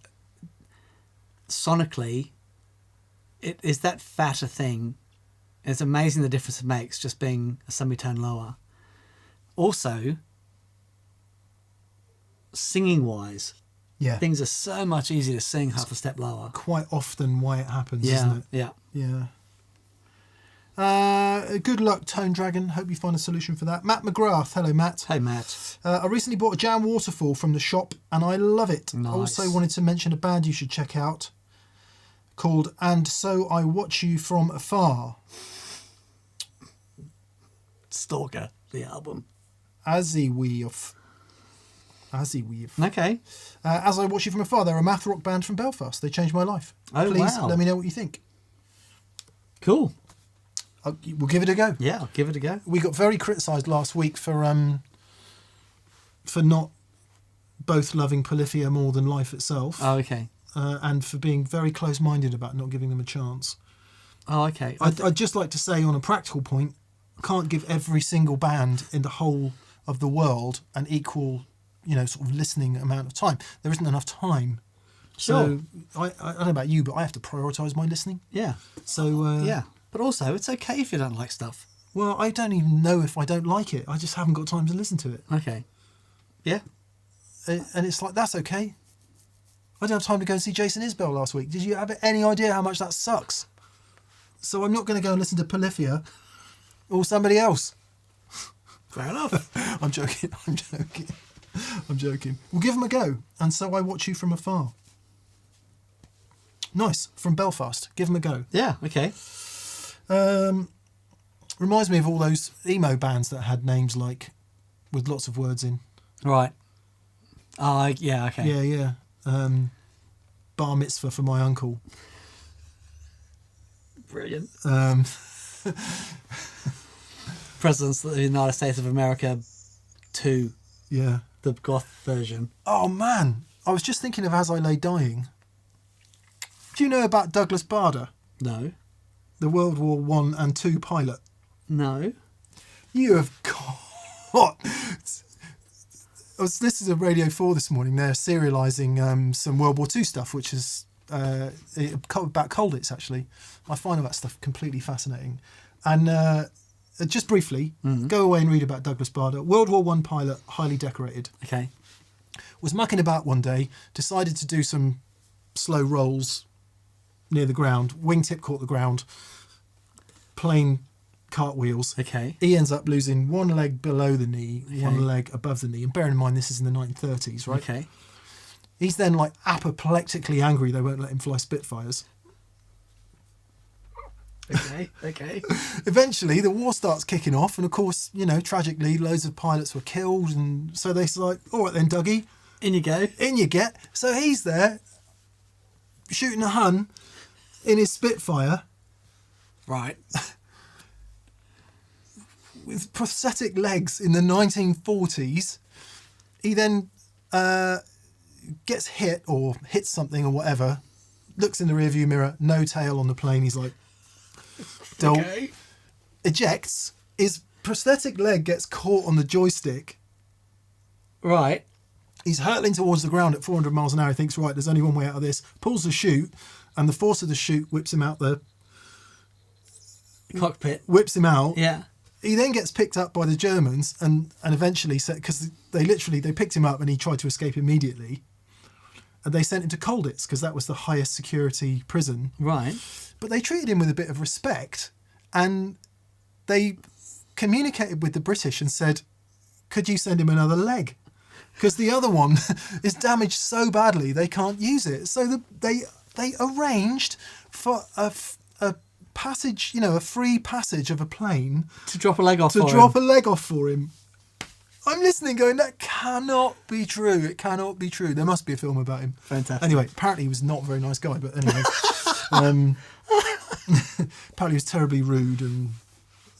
sonically, it is that fatter thing. It's amazing the difference it makes just being a semitone lower. Also, singing wise,
Yeah.
things are so much easier to sing half a step lower.
Quite often why it happens, isn't it?
Yeah.
Yeah. Good luck, Tone Dragon. Hope you find a solution for that. Matt McGrath. Hello, Matt.
Hey, Matt.
I recently bought a Jam Waterfall from the shop and I love it.
Nice.
Also wanted to mention a band you should check out called "And So I Watch You From Afar."
Stalker, the album.
Asiweave.
Okay.
As I Watch You From Afar. They're a math rock band from Belfast. They changed my life.
Oh,
Please
wow.
let me know what you think.
Cool.
We'll give it a go.
Yeah, I'll give it a go.
We got very criticised last week for not both loving Polyphia more than life itself,
Oh, okay.
and for being very close-minded about not giving them a chance.
Oh, okay.
I'd just like to say, on a practical point, can't give every single band in the whole of the world an equal, sort of listening amount of time. There isn't enough time.
Sure.
So I don't know about you, but I have to prioritise my listening.
Yeah.
So
Yeah. But also, it's okay if you don't like stuff.
well, I don't even know if I don't like it. I just haven't got time to listen to it.
Okay. Yeah.
And it's like, that's okay. I didn't have time to go and see Jason Isbell last week. Did you have any idea how much that sucks? So I'm not going to go and listen to Polyphia or somebody else.
Fair enough.
I'm joking. We'll give them a go. And So I Watch You From Afar. Nice. From Belfast. Give them a go.
Yeah, okay.
Reminds me of all those emo bands that had names like, with lots of words in.
Right. Oh, yeah, okay.
Yeah. Bar mitzvah for my uncle.
Brilliant.
Um,
Presidents of the United States of America 2,
yeah.
the goth version.
Oh man, I was just thinking of As I Lay Dying. Do you know about Douglas Bader,
No.
the World War I and II pilot?
No.
You have got... I was listening to Radio 4 this morning. They're serialising some World War II stuff, which is about Colditz, actually. I find all that stuff completely fascinating. And just briefly, go away and read about Douglas Bader. World War I pilot, highly decorated.
Okay.
Was mucking about one day, decided to do some slow rolls near the ground. Wingtip caught the ground. Plane cartwheels.
Okay.
He ends up losing one leg below the knee,
Okay.
one leg above the knee. And bearing in mind, this is in the 1930s, right?
Okay.
He's then like apoplectically angry they won't let him fly Spitfires.
Okay.
Eventually, the war starts kicking off. And of course, tragically, loads of pilots were killed. And so they're like, all right then, Dougie,
In you go.
in you get. So he's there shooting a Hun in his Spitfire
Right.
with prosthetic legs in the 1940s. He then gets hit or hits something or whatever, looks in the rearview mirror, no tail on the plane. He's like, don't. Ejects. His prosthetic leg gets caught on the joystick.
Right.
He's hurtling towards the ground at 400 miles an hour. He thinks, right, there's only one way out of this. Pulls the chute, and the force of the chute whips him out.
Cockpit.
Whips him out.
Yeah.
He then gets picked up by the Germans and eventually, because they picked him up and he tried to escape immediately. And they sent him to Colditz because that was the highest security prison.
Right.
But they treated him with a bit of respect, and they communicated with the British and said, could you send him another leg? Because the other one is damaged so badly they can't use it. So they arranged for a passage, a free passage of a plane
To drop a leg off
to
for
drop
him.
a leg off for him. I'm listening going, that cannot be true. It cannot be true. There must be a film about him.
Fantastic.
Anyway, apparently he was not a very nice guy, but anyway. Apparently he was terribly rude and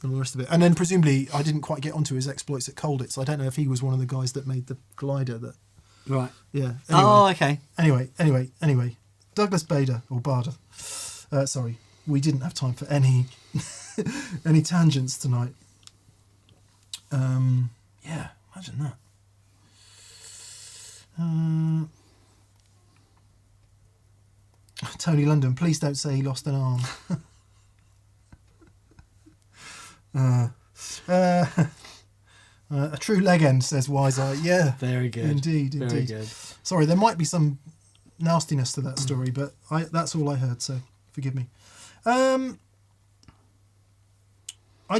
all the rest of it. And then presumably I didn't quite get onto his exploits at Colditz. I don't know if he was one of the guys that made the glider that...
Right.
Yeah. Anyway,
Oh, okay.
Anyway. Douglas Bader, or Bader. Sorry. We didn't have time for any any tangents tonight. Yeah, imagine that. Tony London, please don't say he lost an arm. A true leg end, says Wise Eye. Yeah,
Very good.
indeed.
Very good.
Sorry, there might be some nastiness to that story, but that's all I heard, so forgive me. I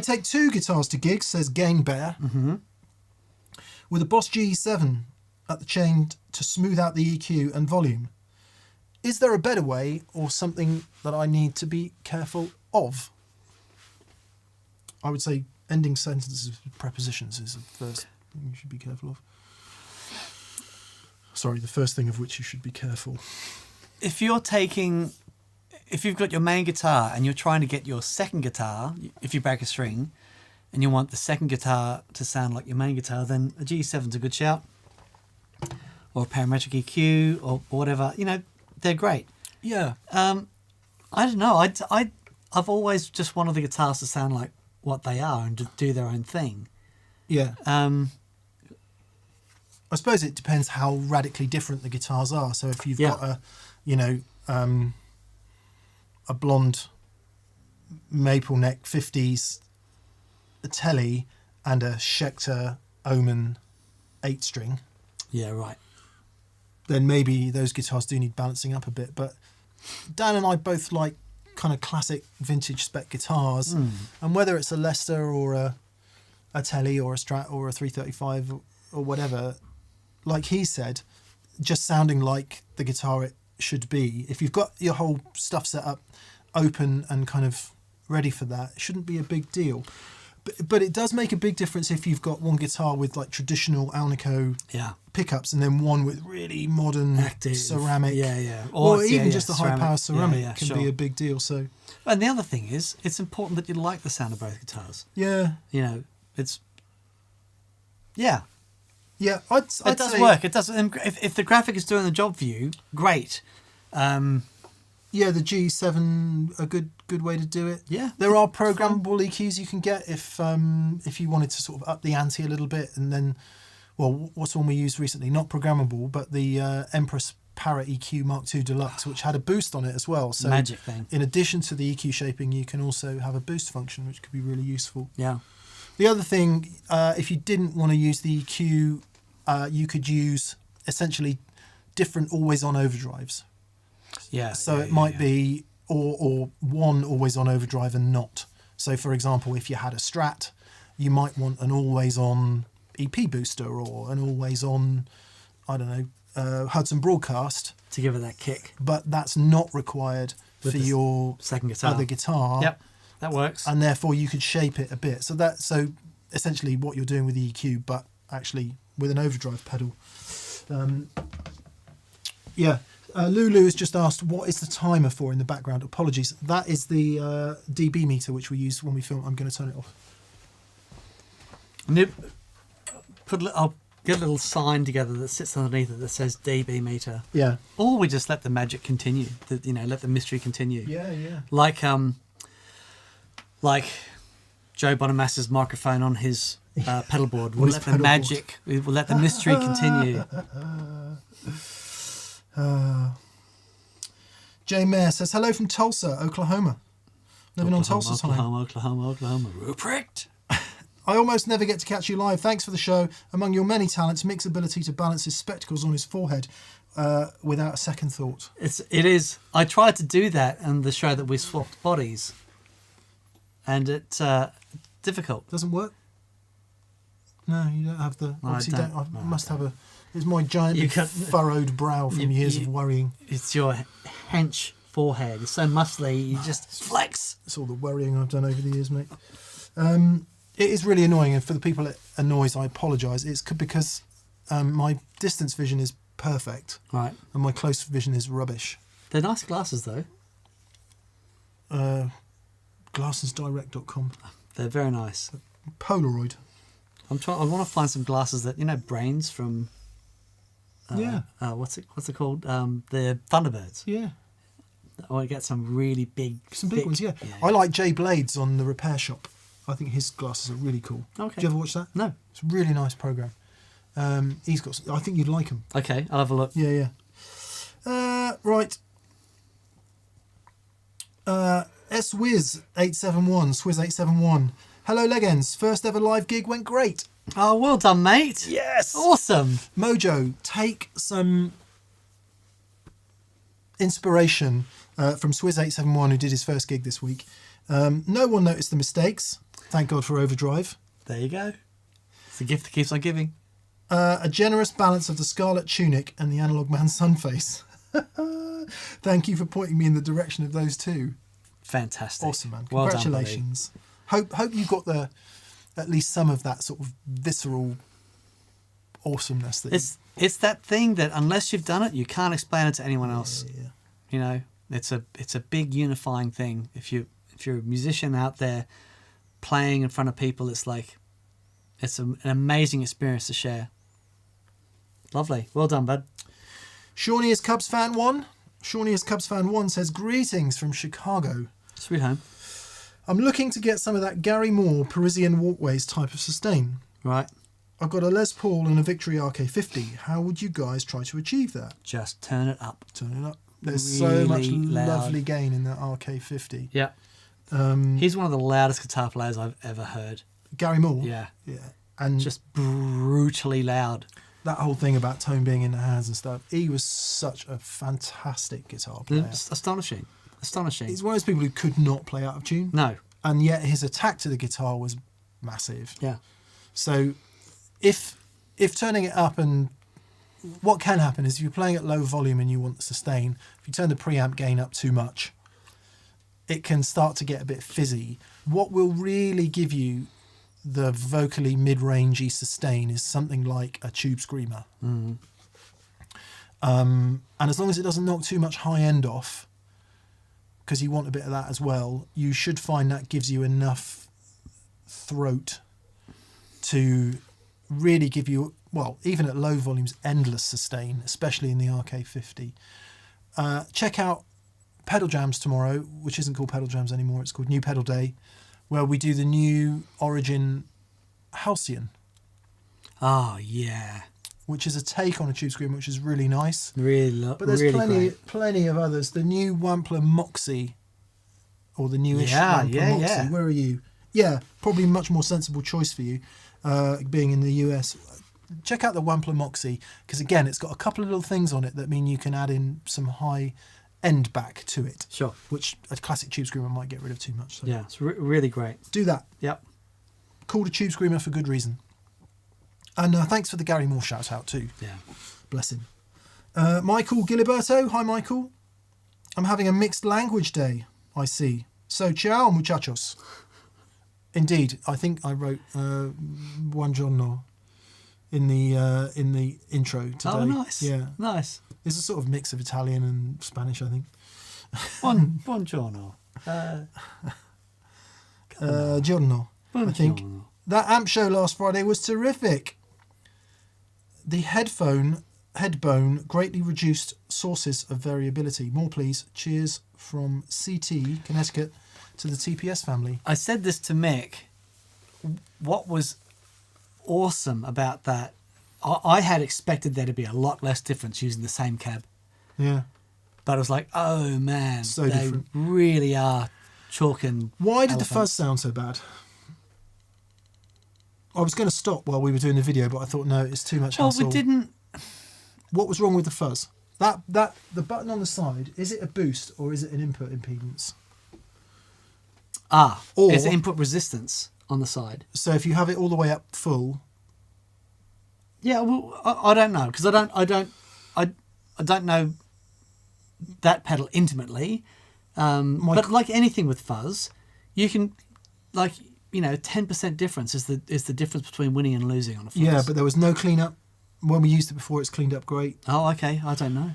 take 2 guitars to gigs, says Gang Bear, with a Boss G7 at the chain to smooth out the EQ and volume. is there a better way or something that I need to be careful of? I would say ending sentences with prepositions is the first thing you should be careful of. Sorry, the first thing of which you should be careful.
If you've got your main guitar and you're trying to get your second guitar, if you break a string, and you want the second guitar to sound like your main guitar, then a G7's a good shout. Or a parametric EQ or whatever. You know, they're great.
Yeah.
I don't know. I've always just wanted the guitars to sound like what they are and to do their own thing.
Yeah.
Um,
I suppose it depends how radically different the guitars are. So if you've got a blonde maple neck 50s Telly and a Schecter Omen 8-string,
yeah, right.
then maybe those guitars do need balancing up a bit. But Dan and I both like kind of classic vintage spec guitars, and whether it's a Lester or a Telly or a Strat or a 335 or whatever, like he said, just sounding like the guitar it should be. If you've got your whole stuff set up open and kind of ready for that, it shouldn't be a big deal. But it does make a big difference if you've got one guitar with like traditional Alnico pickups and then one with really modern
active
ceramic.
Or
even just a high power ceramic can
sure.
be a big deal. So,
and the other thing is, it's important that you like the sound of both guitars.
Yeah.
You know, it's...
Yeah,
it does
say,
work. It does. If the graphic is doing the job for you, great.
Yeah, the G7 a good way to do it.
Yeah,
there are programmable EQs you can get if you wanted to sort of up the ante a little bit, and then, well, what's the one we used recently? Not programmable, but the Empress Parrot EQ Mark II Deluxe, which had a boost on it as well. So
magic thing.
In addition to the EQ shaping, you can also have a boost function, which could be really useful.
Yeah.
The other thing, if you didn't want to use the EQ, you could use essentially different always-on overdrives.
Yeah.
So it might be or one always-on overdrive and not. So, for example, if you had a Strat, you might want an always-on EP booster or an always-on, I don't know, Hudson Broadcast.
To give it that kick.
But that's not required
With
for
the
your
second guitar.
other guitar.
Yep, that works.
And therefore you could shape it a bit. So essentially what you're doing with the EQ, but actually with an overdrive pedal. Lulu has just asked, what is the timer for in the background? Apologies. That is the dB meter, which we use when we film. I'm going to turn it off.
I'll get a little sign together that sits underneath it that says dB meter.
Yeah.
Or we just let the magic continue. Let the mystery continue.
Yeah.
Like Joe Bonamassa's microphone on his pedal board. We'll let the magic, we'll let the mystery continue.
Jay Mayer says, hello from Tulsa, Oklahoma. Living on Tulsa time.
Oklahoma. Ruprecht.
I almost never get to catch you live. Thanks for the show. Among your many talents, Mick's ability to balance his spectacles on his forehead without a second thought.
It is. I tried to do that in the show that we swapped bodies. And it's difficult.
Doesn't work? No, you don't have the... Obviously
I don't.
I must have a... It's my giant furrowed brow from years of worrying.
It's your hench forehead. It's so muscly, you just flex.
It's all the worrying I've done over the years, mate. It is really annoying, and for the people it annoys, I apologise. It's because my distance vision is perfect,
right,
and my close vision is rubbish.
They're nice glasses, though.
Glassesdirect.com.
They're very nice.
Polaroid.
I want to find some glasses that Brains from. What's it called? The Thunderbirds.
Yeah.
I want to get some really big.
Some big ones, yeah. I like Jay Blades on The Repair Shop. I think his glasses are really cool.
Okay.
Did you ever watch that?
No.
It's a really nice program. He's got. I think you'd like him.
Okay, I'll have a look.
Yeah. Right. Swiz 871. Swiz 871. Hello, Legends. First ever live gig went great.
Oh, well done, mate.
Yes.
Awesome.
Mojo, take some inspiration from Swiz 871, who did his first gig this week. No one noticed the mistakes. Thank God for Overdrive.
There you go. It's the gift that keeps on giving.
A generous balance of the Scarlet Tunic and the Analog Man Sunface. Thank you for pointing me in the direction of those two.
Fantastic.
Awesome, man.
Well done, buddy.
Congratulations. Hope you got at least some of that sort of visceral awesomeness.
It's that thing that unless you've done it, you can't explain it to anyone else.
Yeah.
You know, it's a big unifying thing. If you're a musician out there playing in front of people, it's an amazing experience to share. Lovely. Well done, bud.
Shawnee is Cubs fan 1. Shawnee is Cubs fan 1 says, greetings from Chicago.
Sweet home.
I'm looking to get some of that Gary Moore Parisian Walkways type of sustain.
Right.
I've got a Les Paul and a Victory RK50. How would you guys try to achieve that?
Just turn it up.
Turn it up. There's
Really
so much
loud.
lovely gain in that RK50.
Yeah. He's one of the loudest guitar players I've ever heard.
Gary Moore?
Yeah.
Yeah. And
Just brutally loud.
that whole thing about tone being in the hands and stuff, he was such a fantastic guitar player.
It's astonishing. Astonishing.
He's one of those people who could not play out of tune.
No.
And yet his attack to the guitar was massive.
Yeah.
So if turning it up, and what can happen is if you're playing at low volume and you want the sustain, if you turn the preamp gain up too much, it can start to get a bit fizzy. What will really give you the vocally mid-rangey sustain is something like a tube screamer.
Mm.
And as long as it doesn't knock too much high end off, because you want a bit of that as well, you should find that gives you enough throat to really give you, well, even at low volumes, endless sustain, especially in the RK50. Check out Pedal Jams tomorrow, which isn't called Pedal Jams anymore, it's called New Pedal Day, where we do the new Origin Halcyon,
Oh, yeah.
which is a take on a tube screamer, which is really nice.
Really,
But there's
really
plenty of others. The new Wampler Moxie, or the newish Wampler Moxie.
yeah.
Where are you? Yeah, probably a much more sensible choice for you, being in the US. Check out the Wampler Moxie, because again, it's got a couple of little things on it that mean you can add in some high end back to it.
Sure.
Which a classic tube screamer might get rid of too much. So
Yeah, it's really great.
do that.
Yep.
Called a tube screamer for good reason. And thanks for the Gary Moore shout out too.
Yeah.
Bless him. Michael Giliberto. Hi, Michael. I'm having a mixed language day, I see. So, ciao, muchachos. Indeed, I think I wrote Bongiorno in the intro today.
Oh, nice.
Yeah.
Nice.
It's a sort of mix of Italian and Spanish, I think.
Buongiorno.
Giorno, I think.
Buongiorno.
That amp show last Friday was terrific. The headbone greatly reduced sources of variability. More, please. Cheers from CT, Connecticut, to the TPS family.
I said this to Mick. What was awesome about that, I had expected there to be a lot less difference using the same cab.
Yeah.
But I was like, oh man,
So
they
different.
really are chalking.
Why did the
elephants.
fuzz sound so bad? I was going to stop while we were doing the video, but I thought, no, it's too much
Well,
hassle.
we didn't.
What was wrong with the fuzz? The button on the side, is it a boost or is it an input impedance? Or-
It's input resistance on the side.
So if you have it all the way up full,
Yeah, well, I don't know because I don't know that pedal intimately. But like anything with fuzz, you can 10% difference is the difference between winning and losing on a fuzz.
yeah, but there was no cleanup. When we used it before, it's cleaned up great.
Oh, okay. I don't know.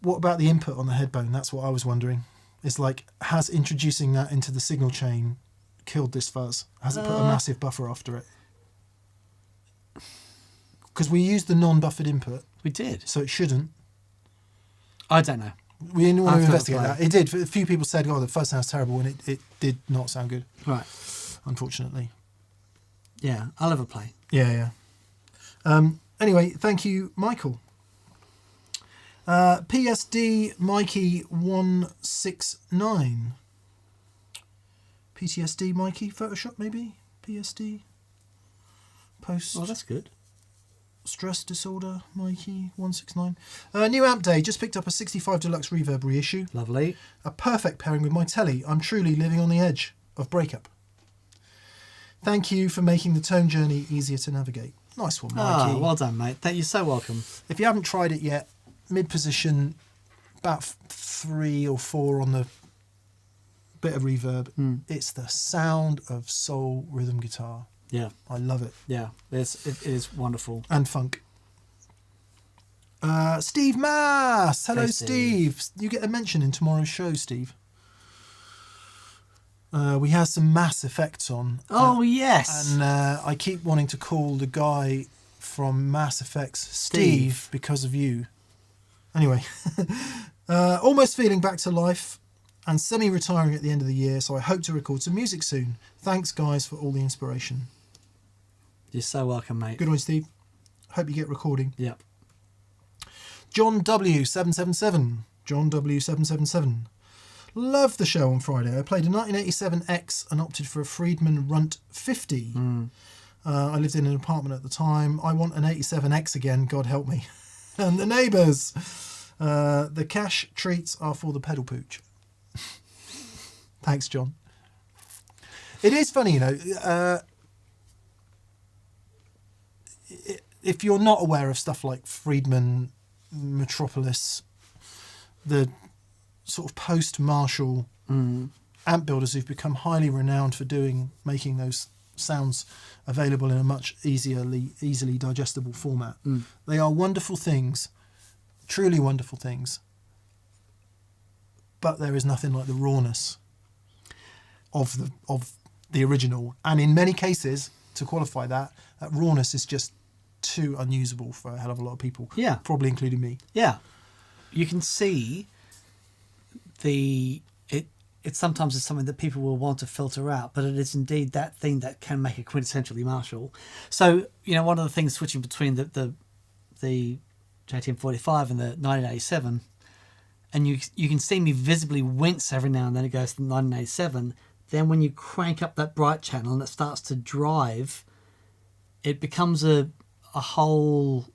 What about the input on the headbone? That's what I was wondering. It's like, has introducing that into the signal chain killed this fuzz? Has it put a massive buffer after it? Because we used the non-buffered input,
We did.
so it shouldn't.
I don't know.
We didn't want to
I'll
investigate
play.
that. It did. A few people said, oh, the fuzz sounds terrible, and it did not sound good,
Right.
unfortunately.
Yeah, I'll have a play.
Yeah. Anyway, thank you, Michael. PSD Mikey 169. PTSD Mikey, Photoshop maybe? PSD? Post
Oh, that's good.
stress disorder Mikey 169. New amp day, just picked up a 65 Deluxe Reverb reissue.
Lovely.
A perfect pairing with my telly. I'm truly living on the edge of breakup. Thank you for making the tone journey easier to navigate. Nice one, Mikey.
Oh, well done, mate. You're so welcome.
If you haven't tried it yet, mid position, about 3 or 4 on the bit of reverb. It's the sound of soul rhythm guitar.
Yeah.
I love it.
Yeah. It is wonderful.
And funk. Steve Mass. Hello,
Hey,
Steve. You get a mention in tomorrow's show, Steve. We have some Mass effects on.
Oh, yes.
And I keep wanting to call the guy from Mass Effects Steve because of you. Anyway, almost feeling back to life and semi-retiring at the end of the year, so I hope to record some music soon. Thanks, guys, for all the inspiration.
You're so welcome, mate.
Good one, Steve. Hope you get recording.
Yep.
John W777. John W777. Loved the show on Friday. I played a 1987X and opted for a Friedman Runt 50. I lived in an apartment at the time. I want an 87X again, God help me. And the neighbours. The cash treats are for the pedal pooch. Thanks, John. It is funny, you know, if you're not aware of stuff like Friedman, Metropolis, the sort of post-Marshall amp builders who've become highly renowned for making those sounds available in a much easily digestible format. They are wonderful things, truly wonderful things, but there is nothing like the rawness of the original. And in many cases, to qualify that rawness is just too unusable for a hell of a lot of people.
Yeah.
Probably including me.
Yeah. You can see it sometimes is something that people will want to filter out, but it is indeed that thing that can make it quintessentially Marshall. So, you know, one of the things switching between the JTM45 and the 1987, and you can see me visibly wince every now and then it goes to the 1987. Then when you crank up that bright channel and it starts to drive, it becomes a whole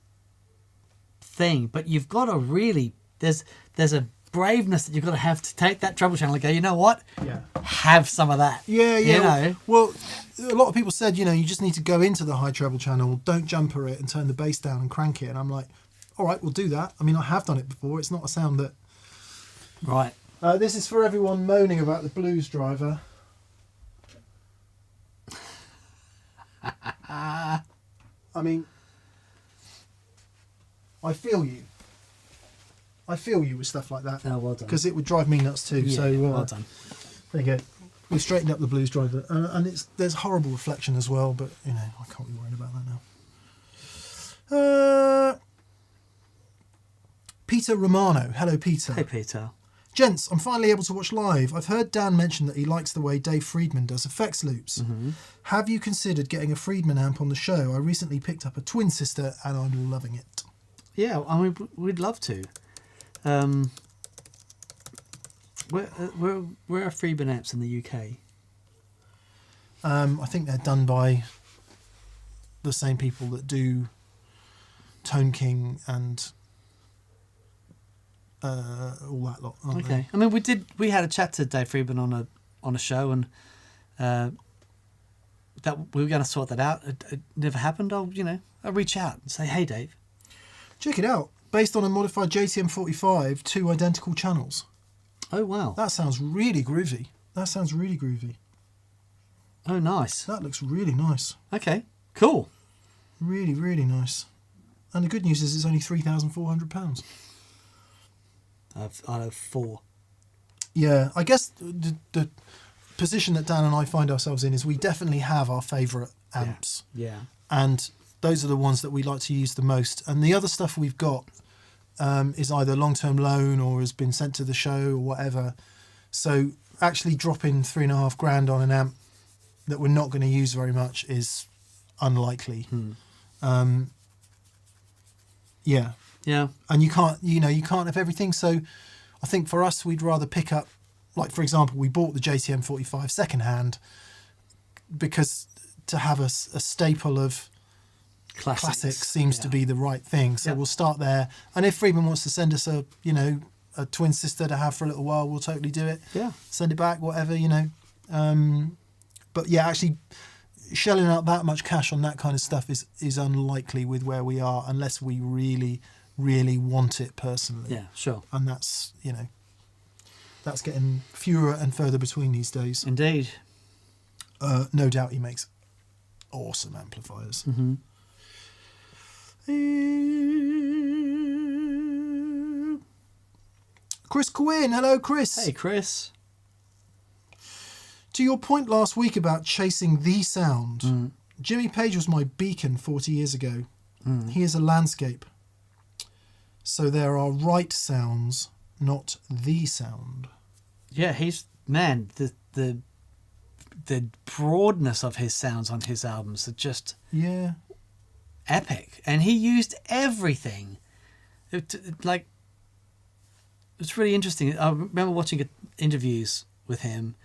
thing. But you've got to really, there's a braveness that you've got to have to take that treble channel and go, you know what?
Yeah.
Have some of that.
Yeah.
You know?
Well, a lot of people said, you know, you just need to go into the high treble channel, don't jumper it and turn the bass down and crank it. And I'm like, all right, we'll do that. I mean, I have done it before. It's not a sound that...
Right.
This is for everyone moaning about the blues driver. I mean, I feel you. I feel you with stuff like that.
Oh, well done.
Because it would drive me nuts too.
Yeah,
so
well done.
There you go. We've straightened up the blues driver, and there's horrible reflection as well. But you know, I can't be worried about that now. Peter Romano. Hello, Peter.
Hey, Peter.
Gents, I'm finally able to watch live. I've heard Dan mention that he likes the way Dave Friedman does effects loops. Have you considered getting a Friedman amp on the show? I recently picked up a twin sister and I'm loving it.
Yeah, I mean, we'd love to. Where are Friedman amps in the UK?
I think they're done by the same people that do Tone King and all that lot. Aren't
Okay. I mean, we had a chat to Dave Friedman on a show, and that we were going to sort that out. It never happened. I'll reach out and say, hey, Dave.
Check it out. Based on a modified JTM 45, 2 identical channels.
Oh, wow.
That sounds really groovy.
Oh, nice.
That looks really nice.
Okay, cool.
Really, really nice. And the good news is it's only £3,400.
I have 4.
Yeah, I guess the position that Dan and I find ourselves in is we definitely have our favourite amps.
Yeah.
And those are the ones that we like to use the most. And the other stuff we've got is either long-term loan or has been sent to the show or whatever. So actually dropping $3,500 on an amp that we're not going to use very much is unlikely. Yeah.
Yeah.
And you can't have everything. So I think for us, we'd rather pick up, like, for example, we bought the JTM 45 secondhand because to have a staple of classics seems to be the right thing. So we'll start there. And if Friedman wants to send us a twin sister to have for a little while, we'll totally do it.
Yeah.
Send it back, whatever, But yeah, actually, shelling out that much cash on that kind of stuff is unlikely with where we are, unless we really, really want it personally.
Yeah, sure.
And that's, that's getting fewer and further between these days.
Indeed.
No doubt he makes awesome amplifiers.
Mm-hmm.
Chris Quinn. Hello, Chris.
Hey, Chris.
To your point last week about chasing the sound, Jimmy Page was my beacon 40 years ago. He is a landscape. So there are right sounds, not the sound.
Yeah, the broadness of his sounds on his albums are just epic. And he used everything. It's really interesting. I remember watching interviews with him.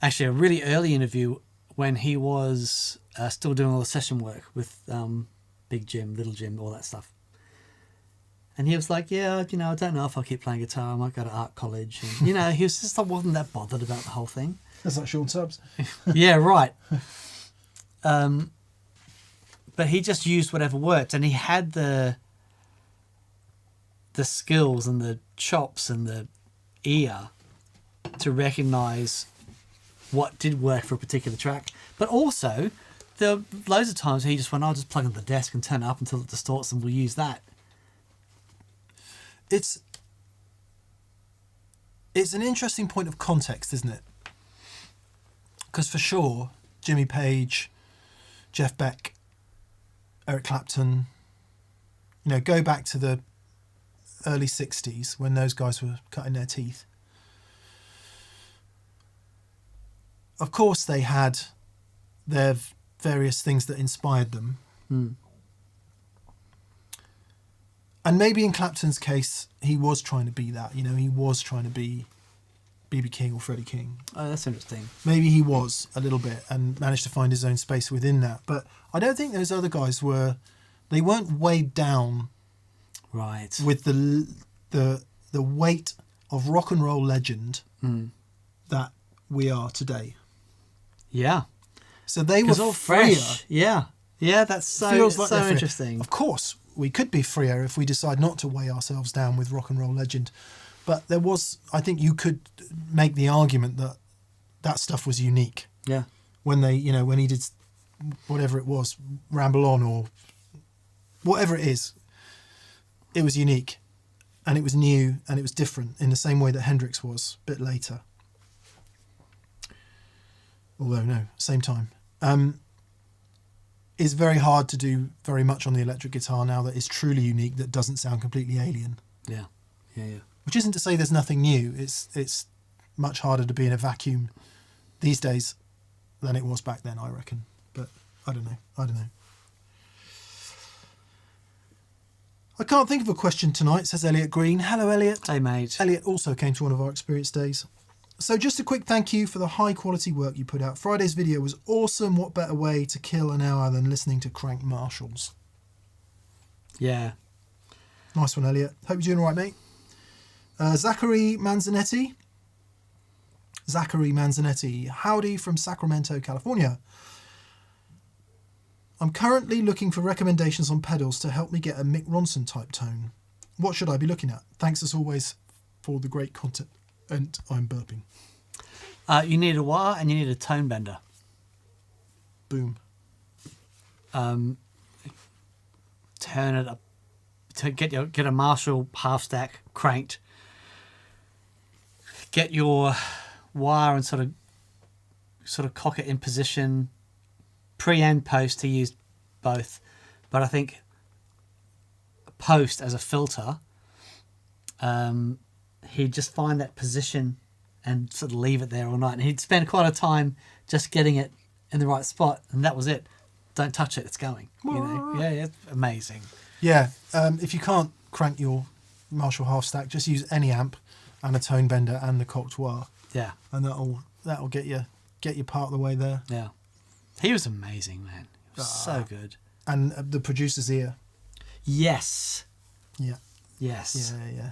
Actually, a really early interview when he was still doing all the session work with Big Jim, Little Jim, all that stuff. And he was like, I don't know if I'll keep playing guitar. I might go to art college. And, he was just wasn't that bothered about the whole thing.
That's like Sean Tubbs.
Yeah, right. But he just used whatever worked. And he had the skills and the chops and the ear to recognise what did work for a particular track. But also, there were loads of times he just went, I'll just plug into the desk and turn it up until it distorts and we'll use that.
It's an interesting point of context, isn't it? Because for sure, Jimmy Page, Jeff Beck, Eric Clapton, go back to the early 60s when those guys were cutting their teeth. Of course, they had their various things that inspired them. And maybe in Clapton's case, he was trying to be that. He was trying to be B.B. King or Freddie King.
Oh, that's interesting.
Maybe he was a little bit and managed to find his own space within that. But I don't think those other guys they weren't weighed down
right
with the weight of rock and roll legend that we are today.
Yeah.
So they were
all
freer.
fresh. Yeah. Yeah, that's so interesting.
Of course, we could be freer if we decide not to weigh ourselves down with rock and roll legend. But I think you could make the argument that stuff was unique.
Yeah.
When when he did whatever it was, Ramble On or whatever it is, it was unique and it was new and it was different in the same way that Hendrix was a bit later. Although, no, same time. It's very hard to do very much on the electric guitar now that is truly unique, that doesn't sound completely alien.
Yeah.
Which isn't to say there's nothing new. It's much harder to be in a vacuum these days than it was back then, I reckon. But I don't know. I can't think of a question tonight, says Elliot Green. Hello, Elliot.
Hey, mate.
Elliot also came to one of our experience days. So just a quick thank you for the high quality work you put out. Friday's video was awesome. What better way to kill an hour than listening to Crank Marshalls?
Yeah.
Nice one, Elliot. Hope you're doing all right, mate. Zachary Manzanetti. Howdy from Sacramento, California. I'm currently looking for recommendations on pedals to help me get a Mick Ronson type tone. What should I be looking at? Thanks as always for the great content. And I'm burping.
You need a wah and you need a tone bender.
Boom.
Turn it up to get a Marshall half stack cranked. Get your wire and sort of cock it in position, pre and post. He used both, but I think post as a filter. He'd just find that position and sort of leave it there all night. And he'd spend quite a time just getting it in the right spot, and that was it. Don't touch it, it's going. Yeah, it's amazing.
Yeah, if you can't crank your Marshall half stack, just use any amp and a tone bender and the cocked wah.
Yeah.
And that'll get you part of the way there.
Yeah. He was amazing, man. He was so good.
And the producer's ear.
Yes.
Yeah.
Yes.
Yeah.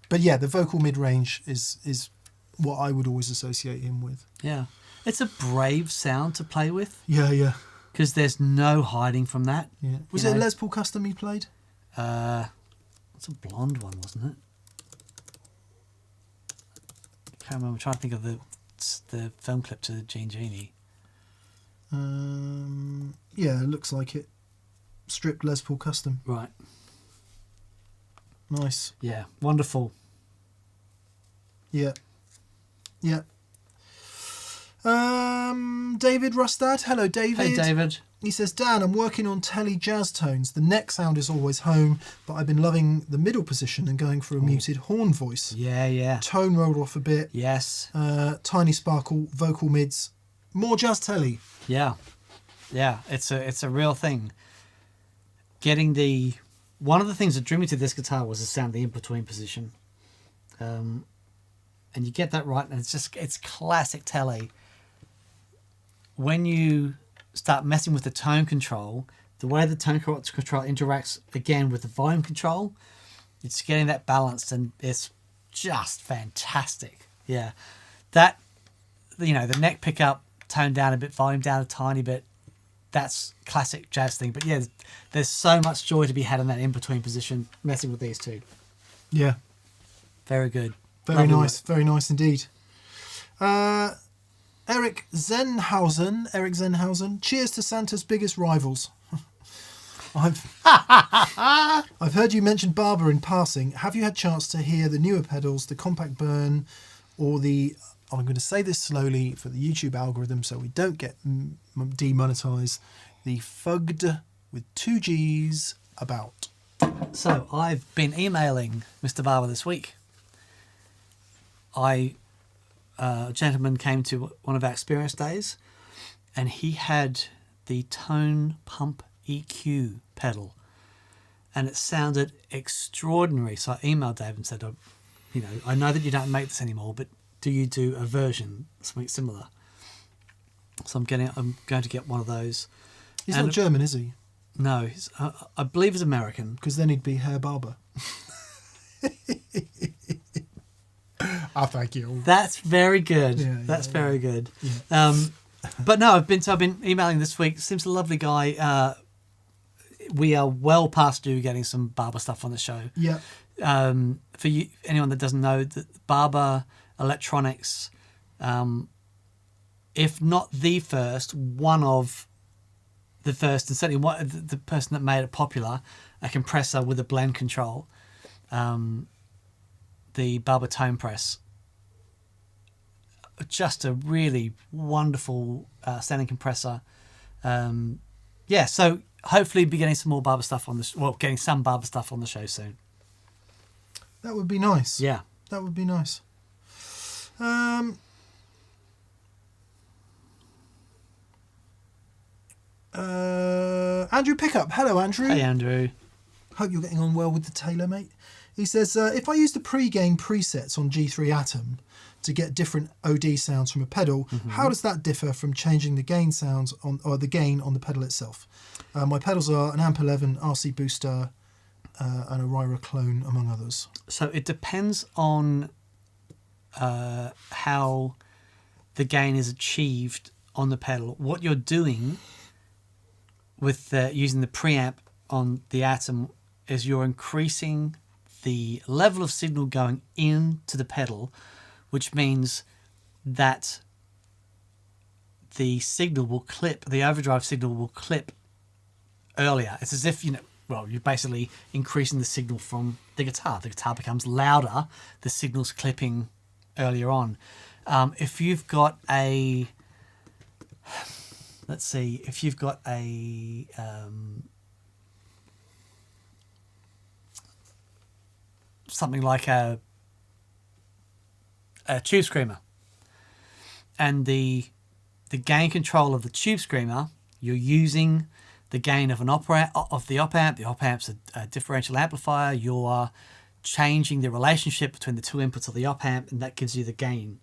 But yeah, the vocal mid-range is what I would always associate him with.
Yeah. It's a brave sound to play with
Yeah.
because there's no hiding from that.
Yeah. Was it a Les Paul Custom you played?
It's a blonde one, wasn't it? I can't remember. I'm trying to think of the film clip to Gene Genie.
Yeah, it looks like it. Stripped Les Paul Custom.
Right.
Nice.
Yeah. Wonderful.
Yeah. David Rustad. Hello, David.
Hey, David.
He says, Dan, I'm working on telly jazz tones. The neck sound is always home, but I've been loving the middle position and going for a muted horn voice.
Yeah.
Tone rolled off a bit.
Yes.
Tiny sparkle, vocal mids. More jazz telly.
Yeah. It's a real thing. One of the things that drew me to this guitar was the sound, the in-between position. And you get that right, and it's classic telly. When you start messing with the tone control, the way the tone control interacts again with the volume control, it's getting that balanced, and it's just fantastic. Yeah. That, the neck pickup, tone down a bit, volume down a tiny bit, that's classic jazz thing. But yeah, there's so much joy to be had in that in-between position, messing with these two.
Yeah.
Very good.
Very
Lovely
nice.
work.
Very nice indeed. Eric Zenhausen. Cheers to Santa's biggest rivals. I've heard you mention Barber in passing. Have you had chance to hear the newer pedals, the Compact Burn, or the... I'm going to say this slowly for the YouTube algorithm so we don't get demonetized. The Fugged with 2 G's about.
So I've been emailing Mr. Barber this week. A gentleman came to one of our experience days, and he had the Tone Pump EQ pedal, and it sounded extraordinary. So I emailed Dave and said, I know that you don't make this anymore, but do you do a version, something similar? So I'm going to get one of those.
He's not German, is he?
No, I believe he's American.
Because then he'd be Herr Barber. Thank you.
That's very good.
That's
very good.
Yeah.
But no, I've been emailing this week. Seems a lovely guy. We are well past due getting some Barber stuff on the show.
Yeah.
For you, anyone that doesn't know, the Barber Electronics, if not the first, one of the first, and certainly the person that made it popular, a compressor with a blend control, the Barber Tone Press. Just a really wonderful sounding compressor. So hopefully be getting some more Barber stuff getting some Barber stuff on the show soon.
That would be nice.
Yeah.
That would be nice. Andrew Pickup. Hello, Andrew.
Hey, Andrew.
Hope you're getting on well with the Taylor, mate. He says, if I use the pre-gain presets on G3 Atom to get different OD sounds from a pedal, how does that differ from changing the gain sounds or the gain on the pedal itself? My pedals are an Amp 11, RC Booster, and a Ryra clone, among others.
So it depends on how the gain is achieved on the pedal. What you're doing with using the preamp on the Atom is you're increasing the level of signal going into the pedal, which means that the signal will clip, the overdrive signal will clip earlier. It's as if, you're basically increasing the signal from the guitar. The guitar becomes louder, the signal's clipping earlier on. If you've got a, something like a tube screamer, and the gain control of the tube screamer, you're using the gain of the op amp. The op amp's a differential amplifier. You're changing the relationship between the two inputs of the op amp, and that gives you the gain.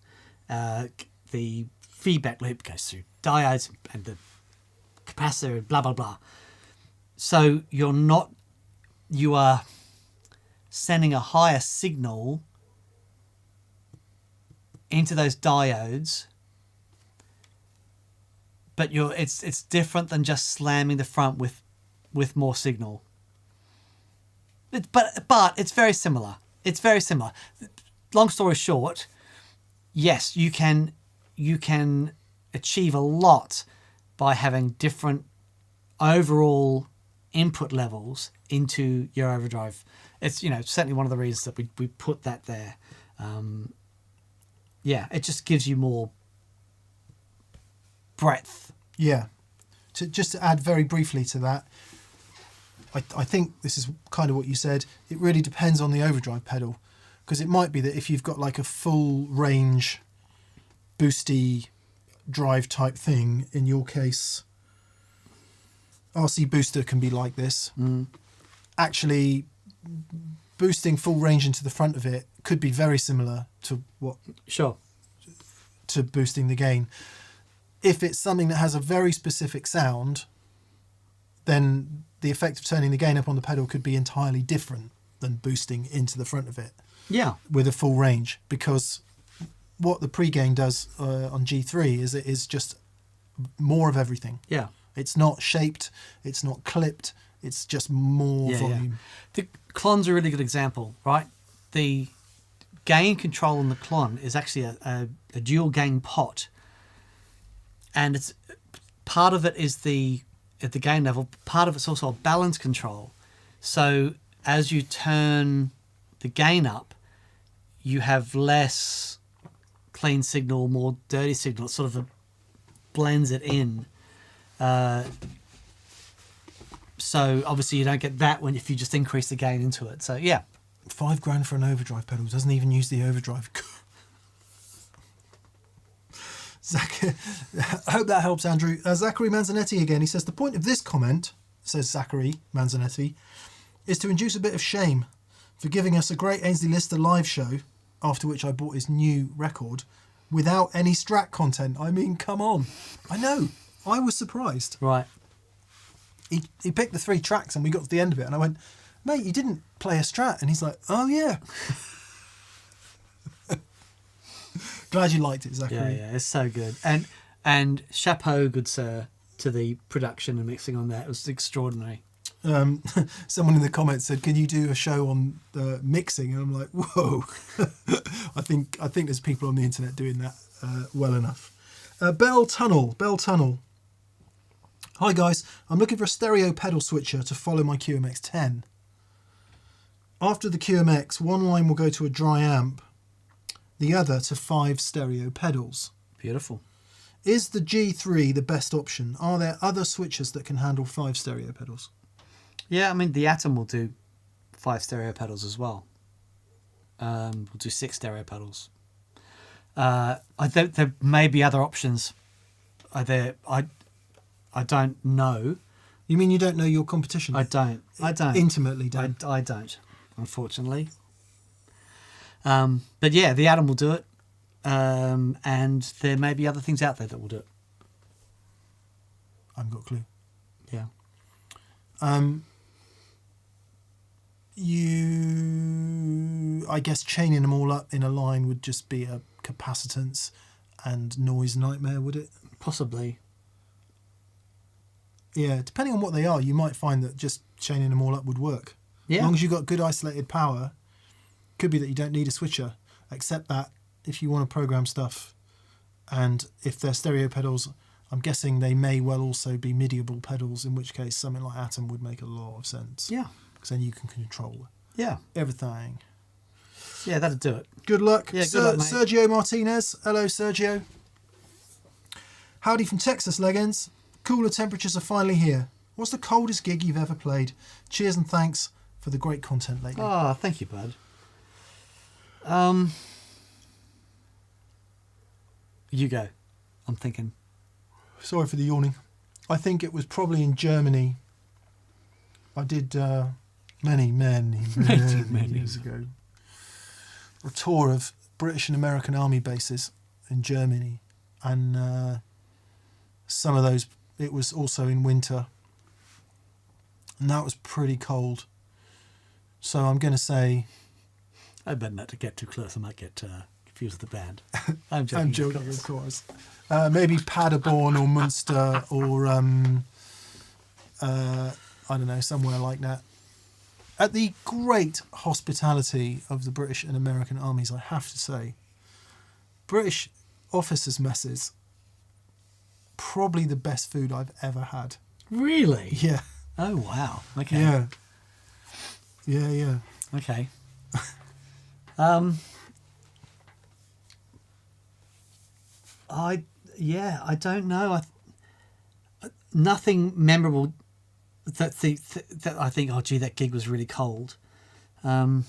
The feedback loop goes through diodes and the capacitor and blah blah blah. So you are sending a higher signal into those diodes but it's different than just slamming the front with more signal. But it's very similar. It's very similar. Long story short, yes, you can achieve a lot by having different overall input levels into your overdrive. It's certainly one of the reasons that we put that there. It just gives you more breadth.
Yeah. Just to add very briefly to that, I think this is kind of what you said. It really depends on the overdrive pedal, because it might be that if you've got like a full range boosty drive type thing, in your case RC booster can be like this. Actually boosting full range into the front of it could be very similar to boosting the gain. If it's something that has a very specific sound, then the effect of turning the gain up on the pedal could be entirely different than boosting into the front of it.
Yeah.
With a full range, because what the pre-gain does on G3 is it is just more of everything.
Yeah.
It's not shaped, it's not clipped, it's just more volume.
The Clon's a really good example, right? The gain control on the Clon is actually a dual gain pot. And it's part of it is at the gain level, part of it's also a balance control. So as you turn the gain up, you have less clean signal, more dirty signal. It sort of blends it in. So obviously you don't get that if you just increase the gain into it. So yeah.
$5,000 for an overdrive pedal, doesn't even use the overdrive. Zach, I hope that helps, Andrew. Zachary Manzanetti again. He says, the point of this comment, says Zachary Manzanetti, is to induce a bit of shame for giving us a great Ainsley Lister live show, after which I bought his new record, without any Strat content. I mean, come on. I know. I was surprised.
Right.
He picked the 3 tracks and we got to the end of it and I went, mate, you didn't play a Strat. And he's like, oh, yeah. Glad you liked it, Zachary.
Yeah, it's so good. And chapeau, good sir, to the production and mixing on that. It was extraordinary.
Someone in the comments said, can you do a show on mixing? And I'm like, whoa. I think there's people on the internet doing that well enough. Bell Tunnel. Hi guys, I'm looking for a stereo pedal switcher to follow my QMX10. After the QMX, one line will go to a dry amp, the other to 5 stereo pedals.
Beautiful.
Is the G3 the best option? Are there other switchers that can handle 5 stereo pedals?
Yeah, I mean, the Atom will do 5 stereo pedals as well. We'll do 6 stereo pedals. I think there may be other options. I don't know.
You mean you don't know your competition?
I don't.
Intimately don't.
I don't, unfortunately. But yeah, the Atom will do it. And there may be other things out there that will do it.
I haven't got a clue.
Yeah.
I guess chaining them all up in a line would just be a capacitance and noise nightmare, would it?
Possibly.
Yeah, depending on what they are, you might find that just chaining them all up would work.
Yeah.
As long as you've got good isolated power, could be that you don't need a switcher, except that if you want to program stuff, and if they're stereo pedals, I'm guessing they may well also be MIDI-able pedals, in which case something like Atom would make a lot of sense.
Yeah.
Because then you can control
Yeah.
everything.
Yeah, that'd do it.
Good luck.
Yeah, good luck, mate.
Sergio Martinez. Hello, Sergio. Howdy from Texas, Leggins. Cooler temperatures are finally here. What's the coldest gig you've ever played? Cheers and thanks for the great content lately.
Oh, thank you, bud. You go. I'm thinking.
Sorry for the yawning. I think it was probably in Germany. I did many years ago a tour of British and American Army bases in Germany, and some of those, it was also in winter, and that was pretty cold. So I'm going to say,
I better not to get too close. I might get if he was the band. I'm joking.
I'm joking, of course. Maybe Paderborn or Munster or I don't know, somewhere like that. At the great hospitality of the British and American armies, I have to say, British officers' messes, probably the best food I've ever had.
Really?
Yeah.
Oh, wow. Okay.
Yeah. Yeah.
Okay. I don't know. Nothing memorable that I think, oh gee, that gig was really cold. All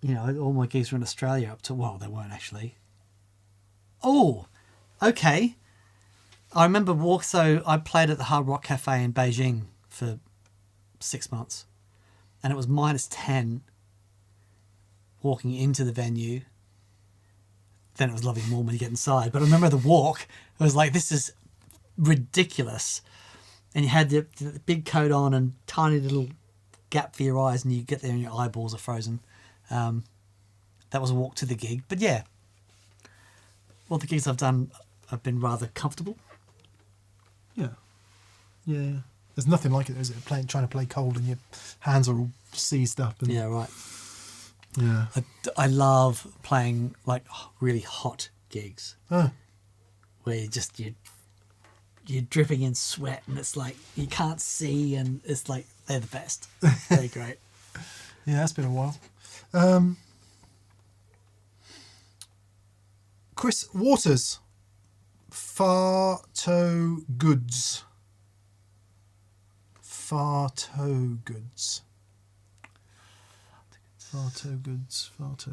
my gigs were in Australia up to, well, they weren't actually. Oh, okay. I remember so I played at the Hard Rock Cafe in Beijing for 6 months, and it was -10 walking into the venue. Then it was lovely and warm when you get inside. But I remember the walk, it was like, this is ridiculous. And you had the big coat on and tiny little gap for your eyes, and you get there and your eyeballs are frozen. That was a walk to the gig. But yeah, all the gigs I've done have been rather comfortable.
Yeah. There's nothing like it, is it? Trying to play cold and your hands are all seized up. And,
Yeah, right.
Yeah.
I love playing like really hot gigs where you're dripping in sweat and it's like you can't see, and it's like they're the best. They're great.
Yeah, it's been a while. Chris Waters, Farto Goods. Farto Goods. Fart.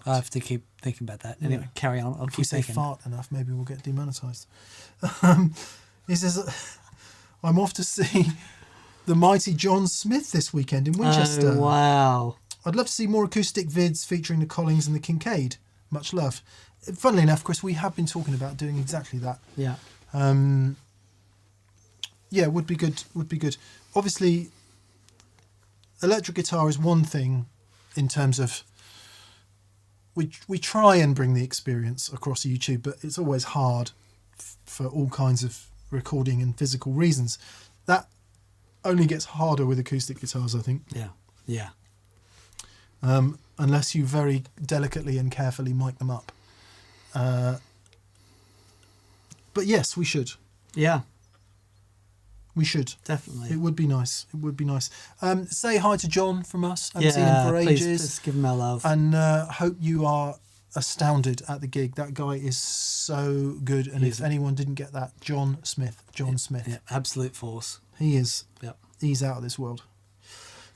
I have to keep thinking about that. Anyway, carry on. I'll
If
keep
we say
thinking.
fart enough, maybe we'll get demonetised. He says, I'm off to see the mighty John Smith this weekend in Winchester.
Oh, wow.
I'd love to see more acoustic vids featuring the Collings and the Kincaid. Much love. Funnily enough, Chris, we have been talking about doing exactly that.
Yeah.
Yeah, would be good. Obviously, electric guitar is one thing in terms of we try and bring the experience across YouTube, but it's always hard for all kinds of recording and physical reasons. That only gets harder with acoustic guitars, I think.
Yeah.
Unless you very delicately and carefully mic them up. But yes, we should.
Yeah.
We should.
Definitely.
It would be nice. Say hi to John from us. I haven't seen him for ages.
Please give him our love.
And hope you are astounded at the gig. That guy is so good. And if anyone didn't get that, John Smith.
Yeah, absolute force.
He is.
Yep.
He's out of this world.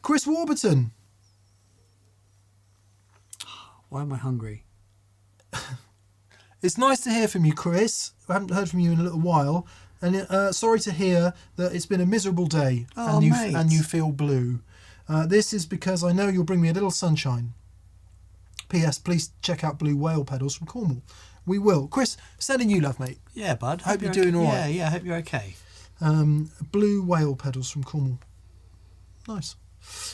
Chris Warburton.
Why am I hungry?
It's nice to hear from you, Chris. I haven't heard from you in a little while. And sorry to hear that it's been a miserable day and you feel blue. This is because I know you'll bring me a little sunshine. P.S. Please check out Blue Whale pedals from Cornwall. We will. Chris, sending you love, mate.
Yeah, bud.
Hope you're doing all right.
Yeah, I hope you're okay.
Blue Whale pedals from Cornwall. Nice.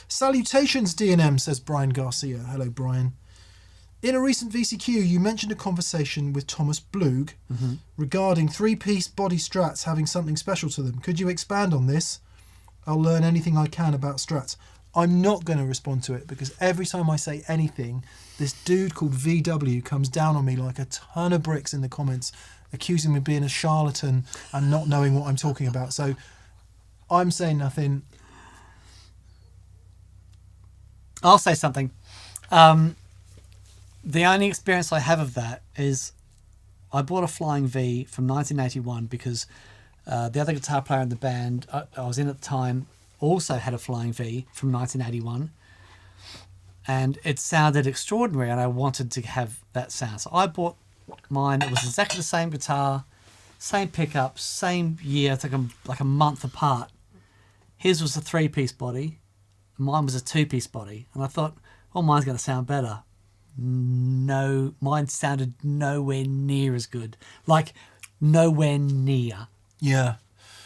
Salutations, D&M, says Brian Garcia. Hello, Brian. In a recent VCQ, you mentioned a conversation with Thomas Blug regarding three-piece body strats having something special to them. Could you expand on this? I'll learn anything I can about strats. I'm not going to respond to it because every time I say anything, this dude called VW comes down on me like a ton of bricks in the comments, accusing me of being a charlatan and not knowing what I'm talking about. So I'm saying nothing.
I'll say something. The only experience I have of that is I bought a Flying V from 1981 because the other guitar player in the band I was in at the time also had a Flying V from 1981, and it sounded extraordinary and I wanted to have that sound. So I bought mine. It was exactly the same guitar, same pickups, same year. It's like a month apart. His was a 3-piece body, mine was a 2-piece body, and I thought, oh, mine's going to sound better. No, mine sounded nowhere near as good. Like nowhere near.
Yeah.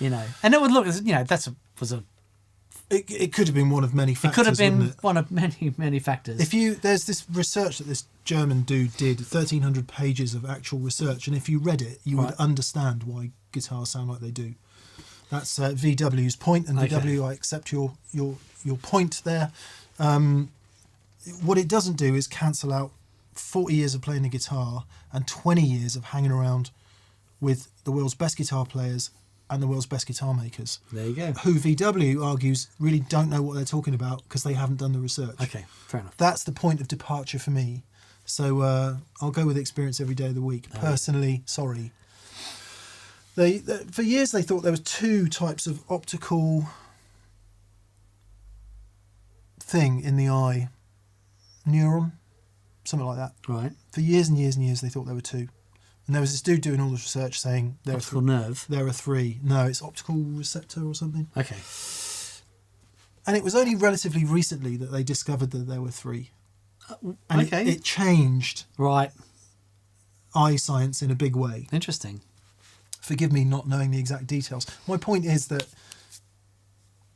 And it would look, that was a
It could have been one of many factors.
It could have been
wouldn't it?
one of many factors.
There's this research that this German dude did, 1,300 pages of actual research, and if you read it, you would understand why guitars sound like they do. That's VW's point, and VW, I accept your point there. What it doesn't do is cancel out 40 years of playing the guitar and 20 years of hanging around with the world's best guitar players and the world's best guitar makers.
There you go.
Who VW argues really don't know what they're talking about because they haven't done the research.
Okay, fair enough.
That's the point of departure for me. So I'll go with experience every day of the week. Personally, sorry. They for years they thought there was two types of optical thing in the eye. Neuron, something like that.
Right.
For years and years and years they thought there were two. And there was this dude doing all this research saying
Optical nerve.
there are three. No, it's optical receptor or something.
Okay.
And it was only relatively recently that they discovered that there were three. And
okay.
it changed
Right.
eye science in a big way.
Interesting.
Forgive me not knowing the exact details. My point is that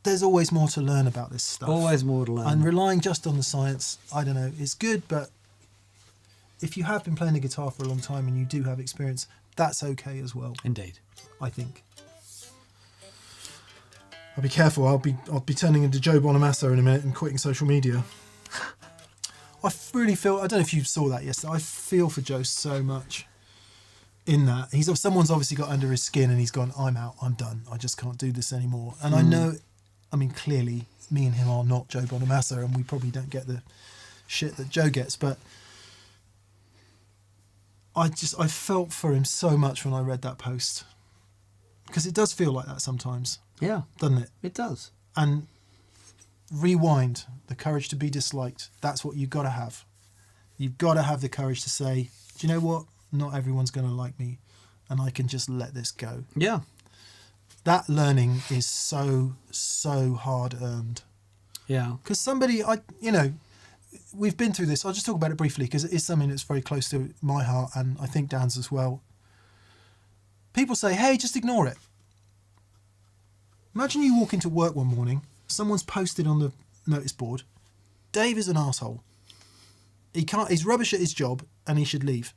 there's always more to learn about this stuff.
Always more to learn.
And relying just on the science, I don't know, is good, but if you have been playing the guitar for a long time and you do have experience, that's okay as well.
Indeed.
I think. I'll be careful. I'll be turning into Joe Bonamassa in a minute and quitting social media. I really feel. I don't know if you saw that yesterday. I feel for Joe so much. In that someone's obviously got under his skin and he's gone. I'm out. I'm done. I just can't do this anymore. And I know. I mean, clearly, me and him are not Joe Bonamassa, and we probably don't get the shit that Joe gets. But I felt for him so much when I read that post, because it does feel like that sometimes,
Yeah,
doesn't it?
it does.
And rewind, the courage to be disliked. That's what you've got to have. You've got to have the courage to say, do you know what? Not everyone's going to like me, and I can just let this go.
Yeah.
That learning is so hard earned.
Yeah.
Because we've been through this. I'll just talk about it briefly because it is something that's very close to my heart, and I think Dan's as well. People say, hey, just ignore it. Imagine you walk into work one morning, someone's posted on the notice board, Dave is an arsehole. He's rubbish at his job and he should leave.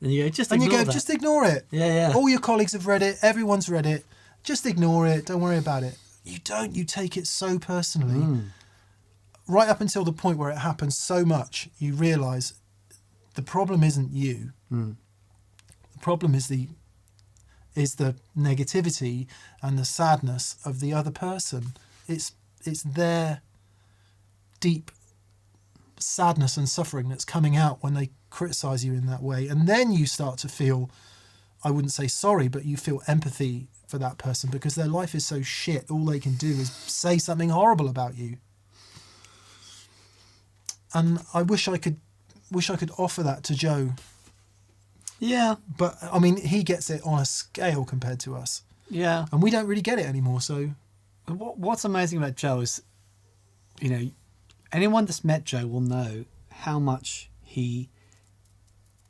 And you go, just
And
ignore
you go,
that.
just ignore it.
Yeah.
All your colleagues have read it, everyone's read it. Just ignore it, don't worry about it. You don't, you take it so personally. Right up until the point where it happens so much, you realise the problem isn't you. The problem is the negativity and the sadness of the other person. It's their deep sadness and suffering that's coming out when they criticise you in that way. And then you start to feel, I wouldn't say sorry, but you feel empathy for that person because their life is so shit. All they can do is say something horrible about you. And I wish I could offer that to Joe.
Yeah.
But I mean, he gets it on a scale compared to us,
Yeah.
and we don't really get it anymore. So
What's amazing about Joe is, anyone that's met Joe will know how much he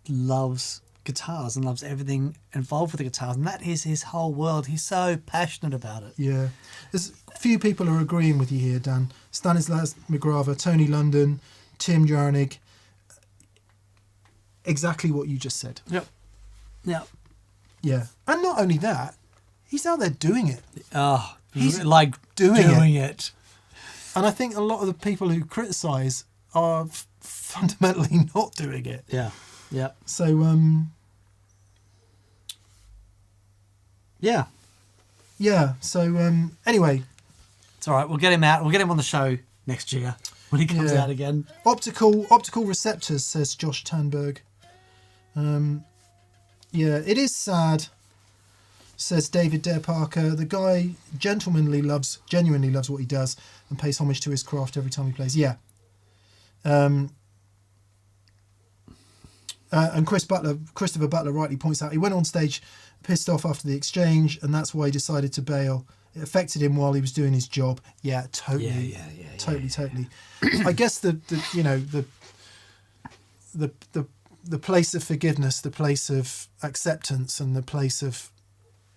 loves guitars and loves everything involved with the guitars, and that is his whole world. He's so passionate about it.
yeah, there's a few people who are agreeing with you here, Dan. Stanislas McGraver, Tony London, Tim Jarnig. Exactly what you just said.
Yep. Yeah.
Yeah, and not only that, he's out there doing it.
Oh,
He's
like
doing
it.
And I think a lot of the people who criticise are fundamentally not doing it.
Yeah. Yeah.
So,
Yeah.
yeah. So, anyway,
It's all right. We'll get him out. We'll get him on the show next year when he comes
Yeah.
out again.
optical receptors, says Josh Tanberg. Yeah, it is sad, says David Dare Parker. The guy genuinely loves what he does and pays homage to his craft every time he plays. Yeah. And Christopher Butler rightly points out he went on stage pissed off after the exchange, and that's why he decided to bail. It affected him while he was doing his job. Yeah, totally. Totally. I guess the place of forgiveness, the place of acceptance, and the place of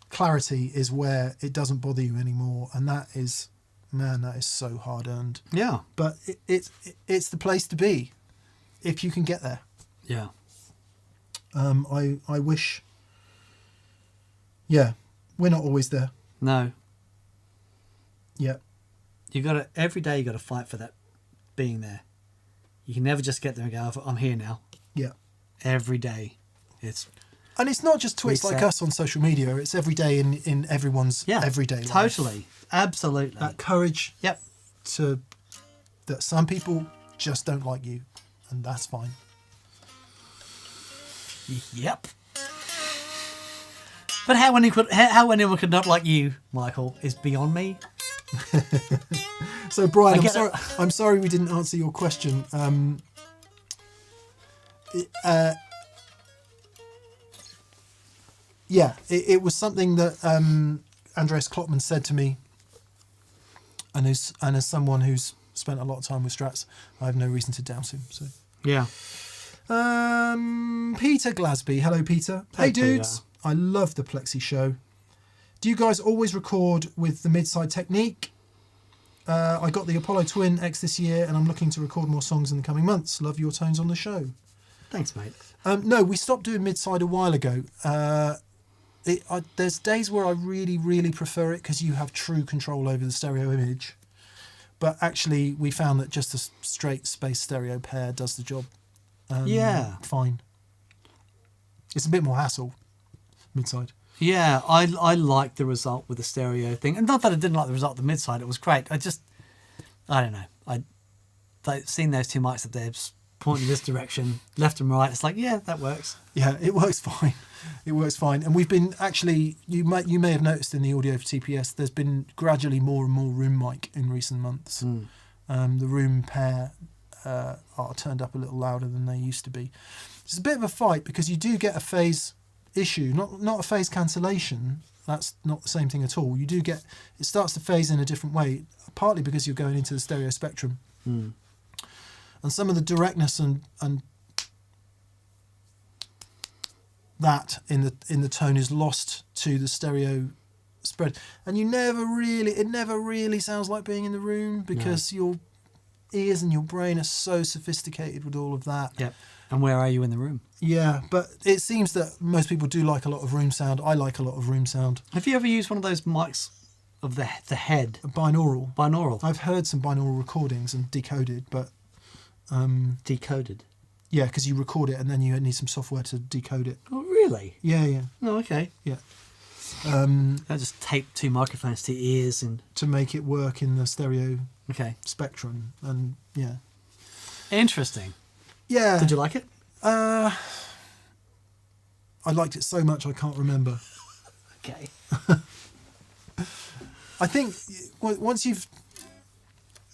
clarity is where it doesn't bother you anymore, and that is man, that is so hard earned.
Yeah.
But it's the place to be if you can get there.
Yeah.
I wish. Yeah, we're not always there.
No.
Yeah.
Every day you got to fight for that being there. You can never just get there and go, I'm here now.
Yeah.
Every day.
And it's not just twits
Reset.
like us on social media. It's every day in everyone's everyday life.
Totally. Absolutely.
That courage
Yep.
that some people just don't like you, and that's fine.
Yep. But how anyone could not like you, Michael, is beyond me.
So Brian,
I get
I'm sorry we didn't answer your question. It was something that Andreas Klopman said to me, and as someone who's spent a lot of time with Strats, I have no reason to doubt him. So
Yeah.
Peter Glasby, hello Peter.
Hey,
Hey dudes,
Peter.
I love the Plexi show. Do you guys always record with the mid-side technique? I got the Apollo Twin X this year, and I'm looking to record more songs in the coming months. Love your tones on the show.
Thanks, mate.
No, we stopped doing mid-side a while ago. There's days where I really, really prefer it because you have true control over the stereo image. But actually, we found that just a straight space stereo pair does the job. Fine. It's a bit more hassle, mid-side.
Yeah, I like the result with the stereo thing. And not that I didn't like the result of the mid-side, it was great. I don't know. I've seen those two mics up there pointing this direction, left and right. It's like, yeah, that works.
Yeah, it works fine. It works fine. And we've been actually, you may have noticed in the audio for TPS, there's been gradually more and more room mic in recent months. The room pair are turned up a little louder than they used to be. It's a bit of a fight because you do get a phase issue, not a phase cancellation. That's not the same thing at all. You do get, it starts to phase in a different way, partly because you're going into the stereo spectrum. And some of the directness and that in the tone is lost to the stereo spread, and it never really sounds like being in the room because your ears and your brain are so sophisticated with all of that.
Yep. And where are you in the room?
Yeah, but it seems that most people do like a lot of room sound. I like a lot of room sound.
Have you ever used one of those mics of the head?
Binaural.
Binaural.
I've heard some binaural recordings and decoded, but
Decoded.
yeah, because you record it and then you need some software to decode it.
Oh, really?
Yeah.
Oh, okay.
Yeah.
I just tape two microphones to your ears and
To make it work in the stereo
okay.
spectrum, and yeah.
Interesting.
Yeah.
Did you like it?
I liked it so much I can't remember.
Okay.
I think once you've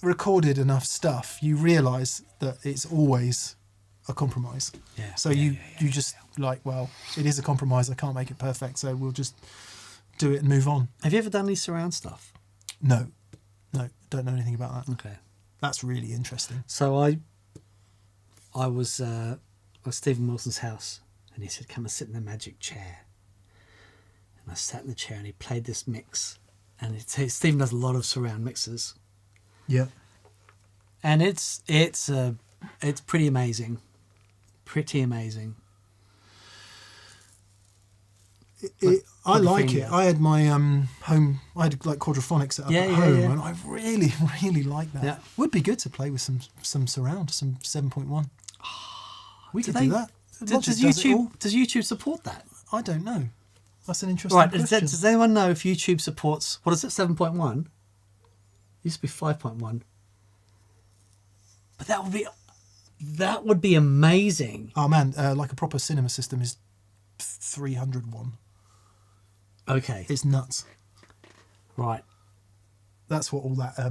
recorded enough stuff, you realise that it's always a compromise.
Yeah.
So you just like, well, it is a compromise. I can't make it perfect, so we'll just do it and move on.
Have you ever done any surround stuff?
No, don't know anything about that.
Okay.
That's really interesting.
So I was at Stephen Wilson's house, and he said, "Come and sit in the magic chair." And I sat in the chair, and he played this mix. And Stephen does a lot of surround mixes,
Yeah.
and it's pretty amazing, pretty amazing.
I
the
like
thing,
it.
yeah.
I had my home. I had like quadraphonics set up at home, and I really, really like that.
Yeah.
Would be good to play with some surround, some 7.1. We could
Do
do that.
Does
Logic does it all.
YouTube support that?
I don't know. That's an interesting
Right.
question.
Does anyone know if YouTube supports what is it? 7.1. Used to be 5.1. But that would be amazing.
Oh man, like a proper cinema system is 301.
Okay.
It's nuts.
Right.
That's what all that. I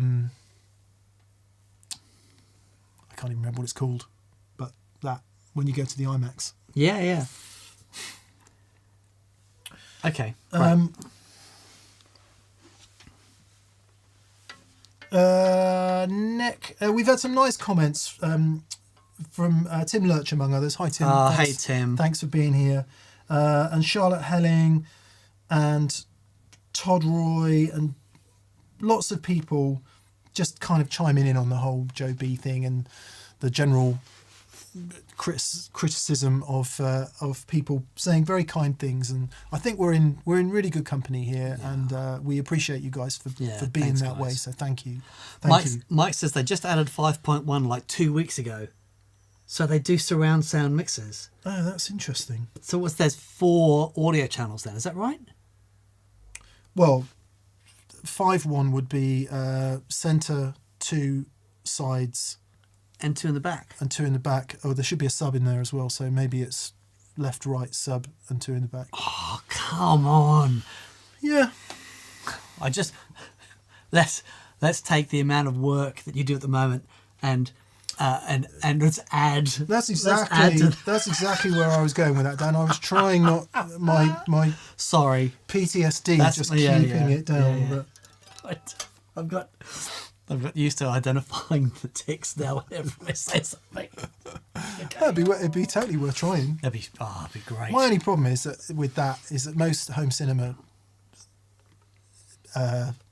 can't even remember what it's called, but that when you go to the IMAX.
Yeah. Okay. Right.
Nick, we've had some nice comments from Tim Lurch, among others. Hi, Tim.
Hey, Tim.
Thanks for being here. And Charlotte Helling and Todd Roy and lots of people just kind of chiming in on the whole Joe B thing and the general criticism of people saying very kind things, and I think we're in really good company here, and we appreciate you guys for being
thanks,
that way.
guys.
So thank you.
Mike says they just added 5.1 like 2 weeks ago, so they do surround sound mixes.
Oh, that's interesting.
So there's 4 audio channels then? Is that right?
Well, 5.1 would be center, 2 sides.
And 2 in the back.
And 2 in the back. Oh, there should be a sub in there as well. So maybe it's left, right, sub, and 2 in the back.
Oh, come on.
Yeah.
Let's take the amount of work that you do at the moment and let's add.
That's exactly where I was going with that, Dan. I was trying not my
sorry
PTSD keeping it down.
Yeah. But I've got used to identifying the ticks now whenever I say something. Okay.
It'd be totally worth trying.
It'd be great.
My only problem is that most home cinema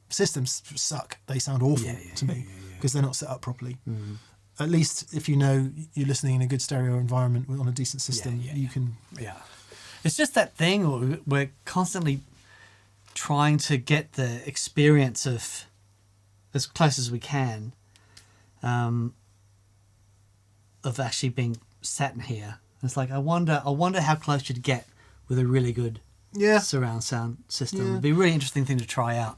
systems suck. They sound awful to me because they're not set up properly. Mm. At least if you know you're listening in a good stereo environment on a decent system, you can. Yeah.
It's just that thing we're constantly trying to get the experience of as close as we can of actually being sat in here. It's like I wonder how close you'd get with a really good surround sound system. It'd be a really interesting thing to try out.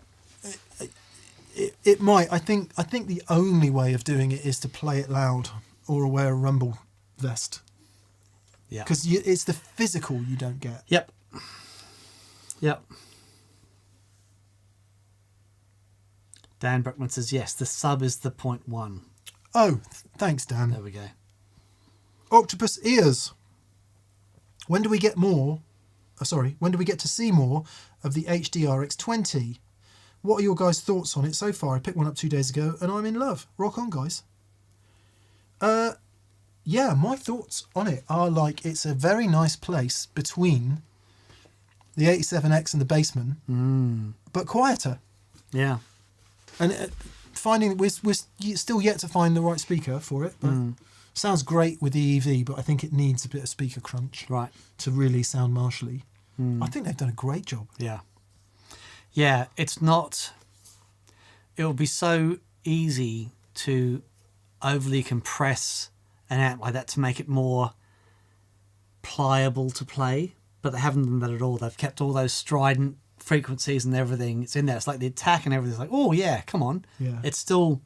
It might. I think the only way of doing it is to play it loud or wear a rumble vest. Yeah. Because it's the physical you don't get.
Yep. Dan Brookman says, yes, the sub is the 0.1.
Oh, thanks, Dan.
There we go.
Octopus Ears. When do we get to see more of the HDRX20? What are your guys' thoughts on it so far? I picked one up 2 days ago and I'm in love. Rock on, guys. Yeah, my thoughts on it are like it's a very nice place between the 87X and the Bassman, but quieter.
Yeah.
And we're still yet to find the right speaker for it, but sounds great with the EV, but I think it needs a bit of speaker crunch to really sound martially. I think they've done a great job.
Yeah, it will be so easy to overly compress an amp like that to make it more pliable to play, but they haven't done that at all. They've kept all those strident frequencies and everything. It's in there. It's like the attack and everything's like, oh yeah, come on. Yeah. It's still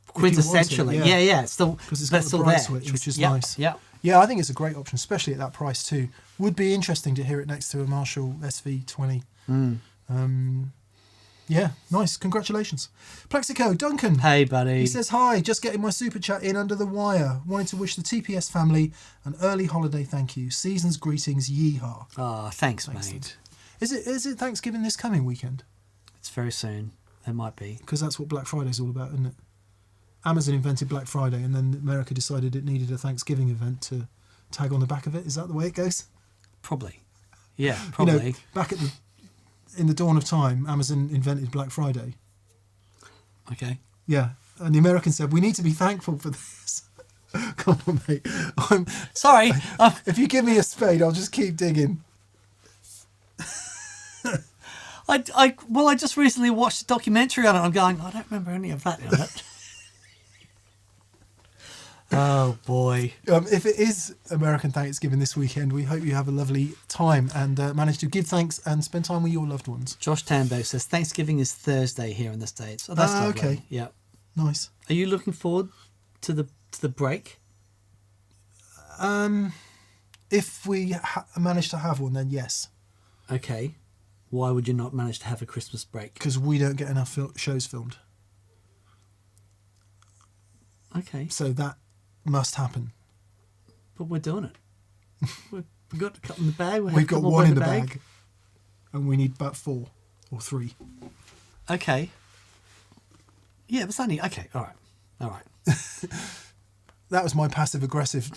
quintessentially. It's still,
because it's got the bright switch, which is nice.
Yeah.
Yeah, I think it's a great option, especially at that price too. Would be interesting to hear it next to a Marshall SV20. Yeah, nice. Congratulations. Plexico, Duncan.
Hey, buddy.
He says, hi, just getting my super chat in under the wire. Wanted to wish the TPS family an early holiday thank you. Season's greetings, yeehaw.
Oh, thanks mate.
Is it Thanksgiving this coming weekend?
It's very soon. It might be.
Because that's what Black Friday's all about, isn't it? Amazon invented Black Friday and then America decided it needed a Thanksgiving event to tag on the back of it. Is that the way it goes?
Probably. Yeah, probably.
You know, back in the dawn of time, Amazon invented Black Friday.
Okay.
Yeah. And the Americans said, we need to be thankful for this. Come on, mate. I'm
sorry.
If you give me a spade, I'll just keep digging.
I just recently watched a documentary on it. I'm going, I don't remember any of that in it. Oh boy.
If it is American Thanksgiving this weekend, we hope you have a lovely time and manage to give thanks and spend time with your loved ones.
Josh Tambo says Thanksgiving is Thursday here in the States. Oh, that's lovely.
Okay.
Yeah.
Nice.
Are you looking forward to the break?
If we manage to have one, then yes.
Okay. Why would you not manage to have a Christmas break?
Because we don't get enough shows filmed.
Okay.
So that must happen.
But we're doing it. We've got a couple in the bag.
We've got one in the bag. And we need about 4 or 3.
Okay. Yeah, but it's only... Okay, all right.
That was my passive-aggressive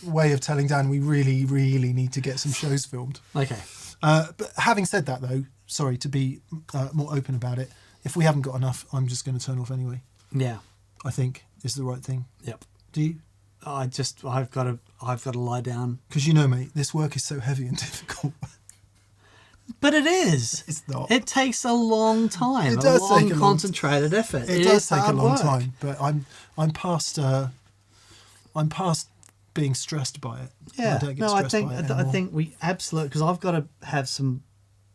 way of telling Dan we really, really need to get some shows filmed.
Okay.
But having said that, though, sorry, to be more open about it, if we haven't got enough, I'm just going to turn off anyway.
Yeah.
I think is the right thing.
Yep.
Do you?
I've got to lie down.
Because you know, mate, this work is so heavy and difficult.
But it is.
It's not.
It takes a long time.
It does take a long
concentrated effort.
It does take a
hard
long
work.
time, but I'm past being stressed by it.
Yeah.
I don't get
No,
stressed by it
I
anymore.
think we absolutely, because I've got to have some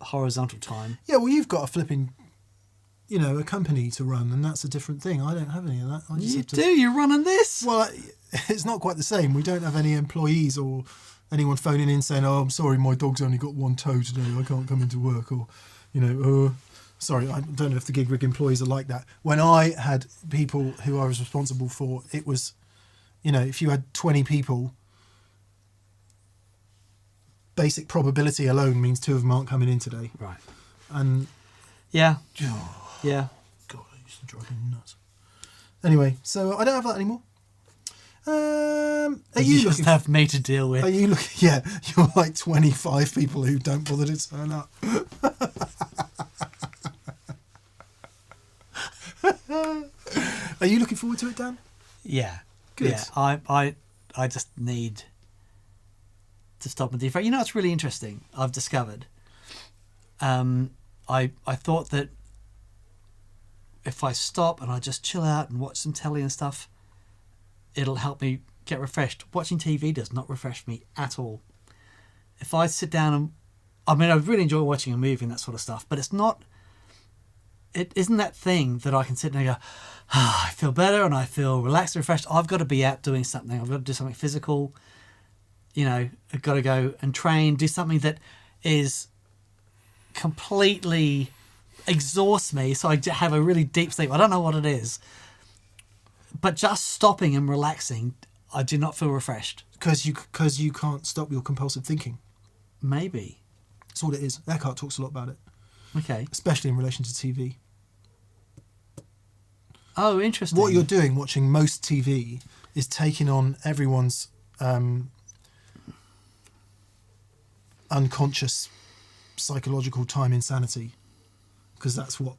horizontal time.
Yeah, well, you've got a flipping, a company to run, and that's a different thing. I don't have any of that. I just
You
have to,
do. You're running this.
Well, it's not quite the same. We don't have any employees or anyone phoning in saying, "Oh, I'm sorry, my dog's only got one toe today. I can't come into work," or, sorry, I don't know if the gig rig employees are like that. When I had people who I was responsible for, it was, if you had 20 people, basic probability alone means 2 of them aren't coming in today.
Right.
And
Yeah.
oh,
Yeah.
God, it used to drive me nuts. Anyway, so I don't have that anymore. Are
You
you
just
looking?
have me to deal with.
Are you looking? Yeah, you're like 25 people who don't bother to turn up. Are you looking forward to it, Dan?
Yeah.
Good.
Yeah. I just need to stop and defrag. You know, it's really interesting. I've discovered. I thought that if I stop and I just chill out and watch some telly and stuff, it'll help me get refreshed. Watching TV does not refresh me at all. If I sit down and, I really enjoy watching a movie and that sort of stuff, but it isn't that thing that I can sit and go, I feel better and I feel relaxed and refreshed. I've got to be out doing something. I've got to do something physical. I've got to go and train, do something that is completely exhausts me, so I have a really deep sleep. I don't know what it is, but just stopping and relaxing, I do not feel refreshed.
Because you can't stop your compulsive thinking.
Maybe.
That's all it is. Eckhart talks a lot about it,
Okay.
especially in relation to TV.
Oh, interesting.
What you're doing, watching most TV, is taking on everyone's unconscious psychological time insanity, because that's what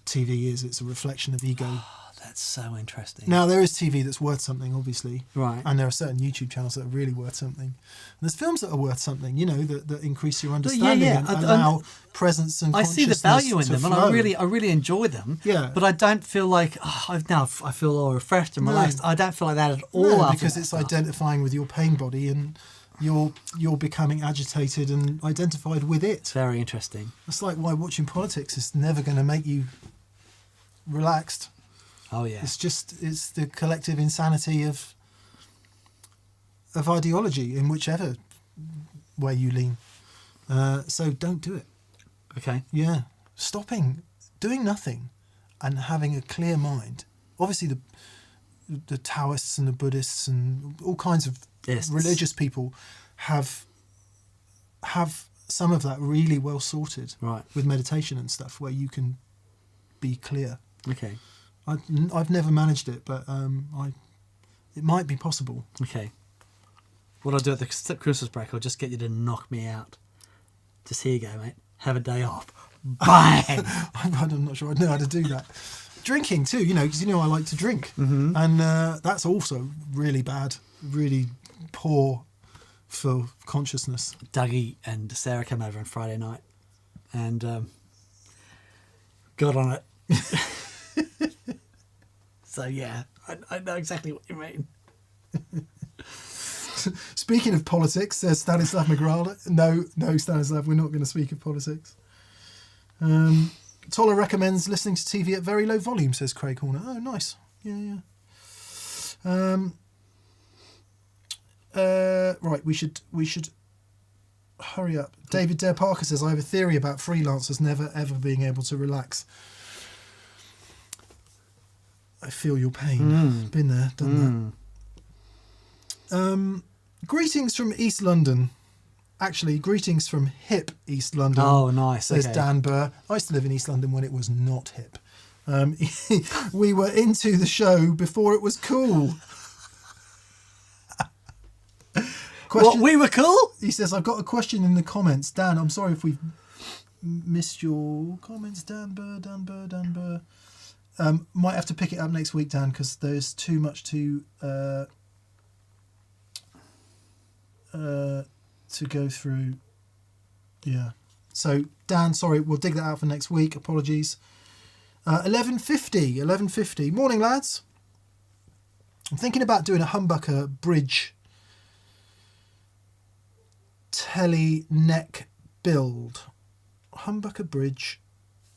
TV is. It's a reflection of ego.
Oh, that's so interesting.
Now, there is TV that's worth something, obviously.
Right.
And there are certain YouTube channels that are really worth something. And there's films that are worth something, that increase your understanding and allow presence and
I see the
consciousness
value in
to
them, and
flow.
I really enjoy them.
Yeah.
But I don't feel like I feel all refreshed and
No.
relaxed. I don't feel like that at all.
No,
after
because
that
it's
stuff.
identifying with your pain body, and you're becoming agitated and identified with it.
Very interesting.
That's like why watching politics is never going to make you relaxed.
Oh yeah.
It's the collective insanity of ideology in whichever way you lean. So don't do it.
Okay.
Yeah, stopping, doing nothing, and having a clear mind. Obviously, the Taoists and the Buddhists and all kinds of
Yes.
religious people have some of that really well sorted,
Right.
with meditation and stuff, where you can be clear.
Okay.
I've never managed it, but it might be possible.
Okay. What I'll do at the Christmas break, I'll just get you to knock me out. Just here you go, mate. Have a day off. Bang!
I'm not sure I know how to do that. Drinking too, because I like to drink, and that's also really bad, really poor for consciousness.
Dougie and Sarah came over on Friday night and got on it. So yeah, I know exactly what you mean.
Speaking of politics, says Stanislav Magrala. No, Stanislav, we're not going to speak of politics. Toller recommends listening to TV at very low volume, says Craig Horner. Oh, nice. Yeah. Right, we should hurry up. David Dare Parker says, I have a theory about freelancers never ever being able to relax. I feel your pain. Been there, done that. Greetings from East London. Actually, greetings from hip East London.
Oh, nice.
Says
Okay.
Dan Burr. I used to live in East London when it was not hip. We were into the show before it was cool.
What, we were cool?
He says, I've got a question in the comments. Dan, I'm sorry if we've missed your comments, Dan Burr. Might have to pick it up next week, Dan, because there's too much to go through. Yeah. So, Dan, sorry, we'll dig that out for next week. Apologies. 11:50. Morning, lads. I'm thinking about doing a humbucker bridge telly neck build. Humbucker bridge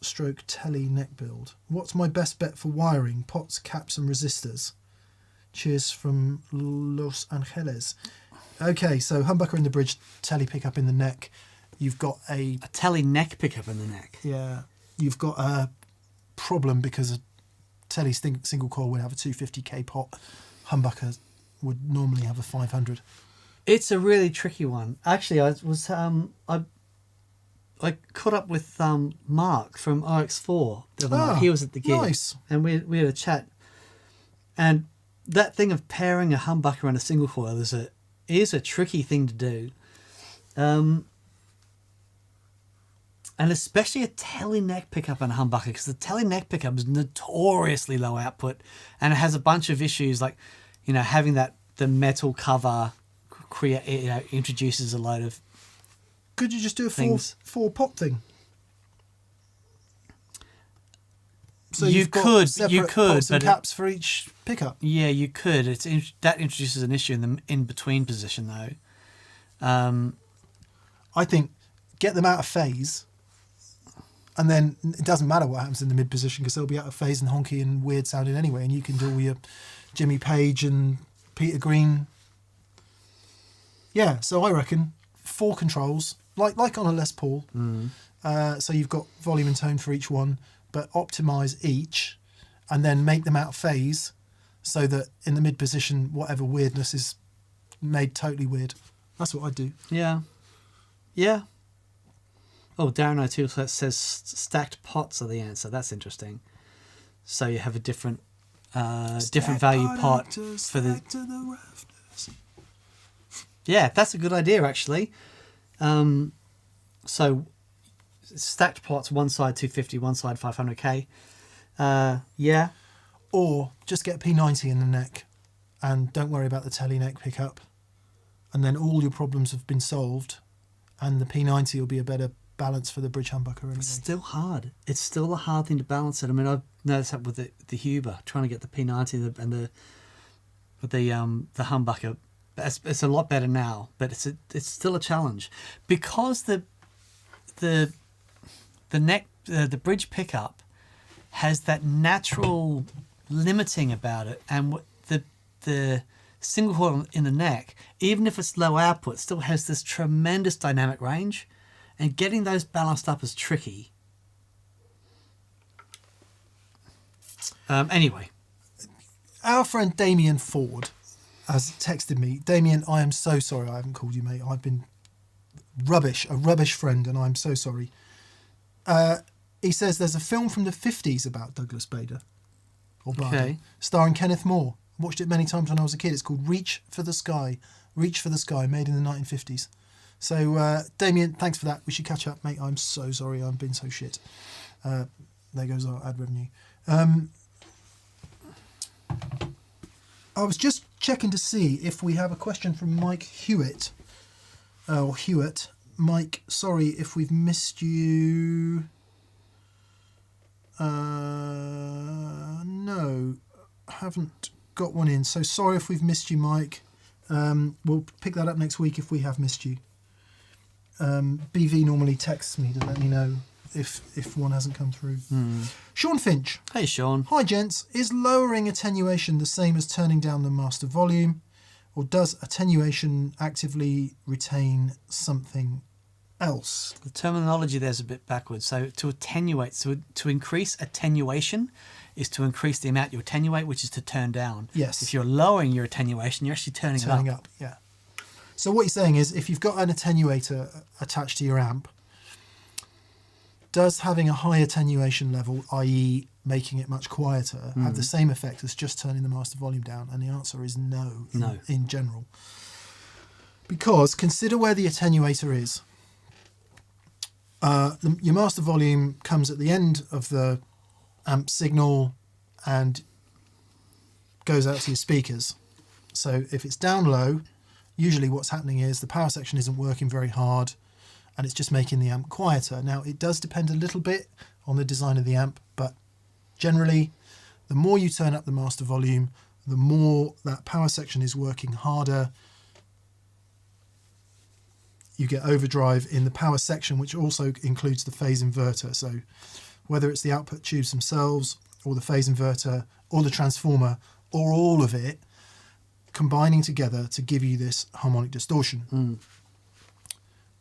stroke telly neck build. What's my best bet for wiring? Pots, caps and resistors. Cheers from Los Angeles. Okay, so humbucker in the bridge, telly pickup in the neck. You've got a
telly neck pickup in the neck.
Yeah. You've got a problem because a telly single coil would have a 250k pot. Humbucker would normally have a 500.
It's a really tricky one. Actually, I caught up with Mark from RX4 the other night. He was at the gig.
Nice.
And we had a chat. And that thing of pairing a humbucker and a single coil is a tricky thing to do. And especially a telly neck pickup and a humbucker, because the telly neck pickup is notoriously low output, and it has a bunch of issues like, having the metal cover introduces a load of.
Could you just do a four pot thing? So
you could,
pots and
but
caps for each pickup.
Yeah, you could. That introduces an issue in the in between position though.
I think get them out of phase. And then it doesn't matter what happens in the mid position because they'll be out of phase and honky and weird sounding anyway. And you can do all your Jimmy Page and Peter Green. Yeah, so I reckon 4 controls, like on a Les Paul. So you've got volume and tone for each one, but optimize each and then make them out of phase so that in the mid position, whatever weirdness is made totally weird. That's what I do.
Yeah. Yeah. Oh, Darren O2 says stacked pots are the answer. That's interesting. So you have a different value pot for the. Yeah, that's a good idea actually. So stacked pots, one side 250, one side 500k. Yeah.
Or just get P90 in the neck, and don't worry about the telly neck pickup, and then all your problems have been solved, and the P90 will be a better balance for the bridge humbucker anyway.
It's still hard. It's still a hard thing to balance it. I mean, I've noticed that with the Huber, trying to get the P90 and the humbucker. It's a lot better now, but it's still a challenge because the bridge pickup has that natural limiting about it, and the single coil in the neck, even if it's low output, still has this tremendous dynamic range. And getting those balanced up is tricky. Anyway.
Our friend Damien Ford has texted me. Damien, I am so sorry I haven't called you, mate. I've been a rubbish friend, and I'm so sorry. He says there's a film from the 50s about Douglas Bader.
Okay.
Starring Kenneth Moore. Watched it many times when I was a kid. It's called Reach for the Sky, made in the 1950s. So, Damien, thanks for that. We should catch up, mate. I'm so sorry. I've been so shit. There goes our ad revenue. I was just checking to see if we have a question from Mike Hewitt. Mike, sorry if we've missed you. No, haven't got one in. So sorry if we've missed you, Mike. We'll pick that up next week if we have missed you. BV normally texts me to let me know if one hasn't come through. Sean Finch.
Hey, Sean.
Hi, gents. Is lowering attenuation the same as turning down the master volume, or does attenuation actively retain something else?
The terminology there's a bit backwards. So to attenuate, to increase attenuation is to increase the amount you attenuate, which is to turn down.
Yes.
If you're lowering your attenuation, you're actually turning up.
Yeah. So what you're saying is, if you've got an attenuator attached to your amp, does having a high attenuation level, i.e. making it much quieter, have the same effect as just turning the master volume down? And the answer is no. In general. Because consider where the attenuator is. Your master volume comes at the end of the amp signal and goes out to your speakers. So if it's down low, usually what's happening is the power section isn't working very hard and it's just making the amp quieter. Now, it does depend a little bit on the design of the amp, but generally, the more you turn up the master volume, the more that power section is working harder. You get overdrive in the power section, which also includes the phase inverter. So whether it's the output tubes themselves or the phase inverter or the transformer or all of it combining together to give you this harmonic distortion.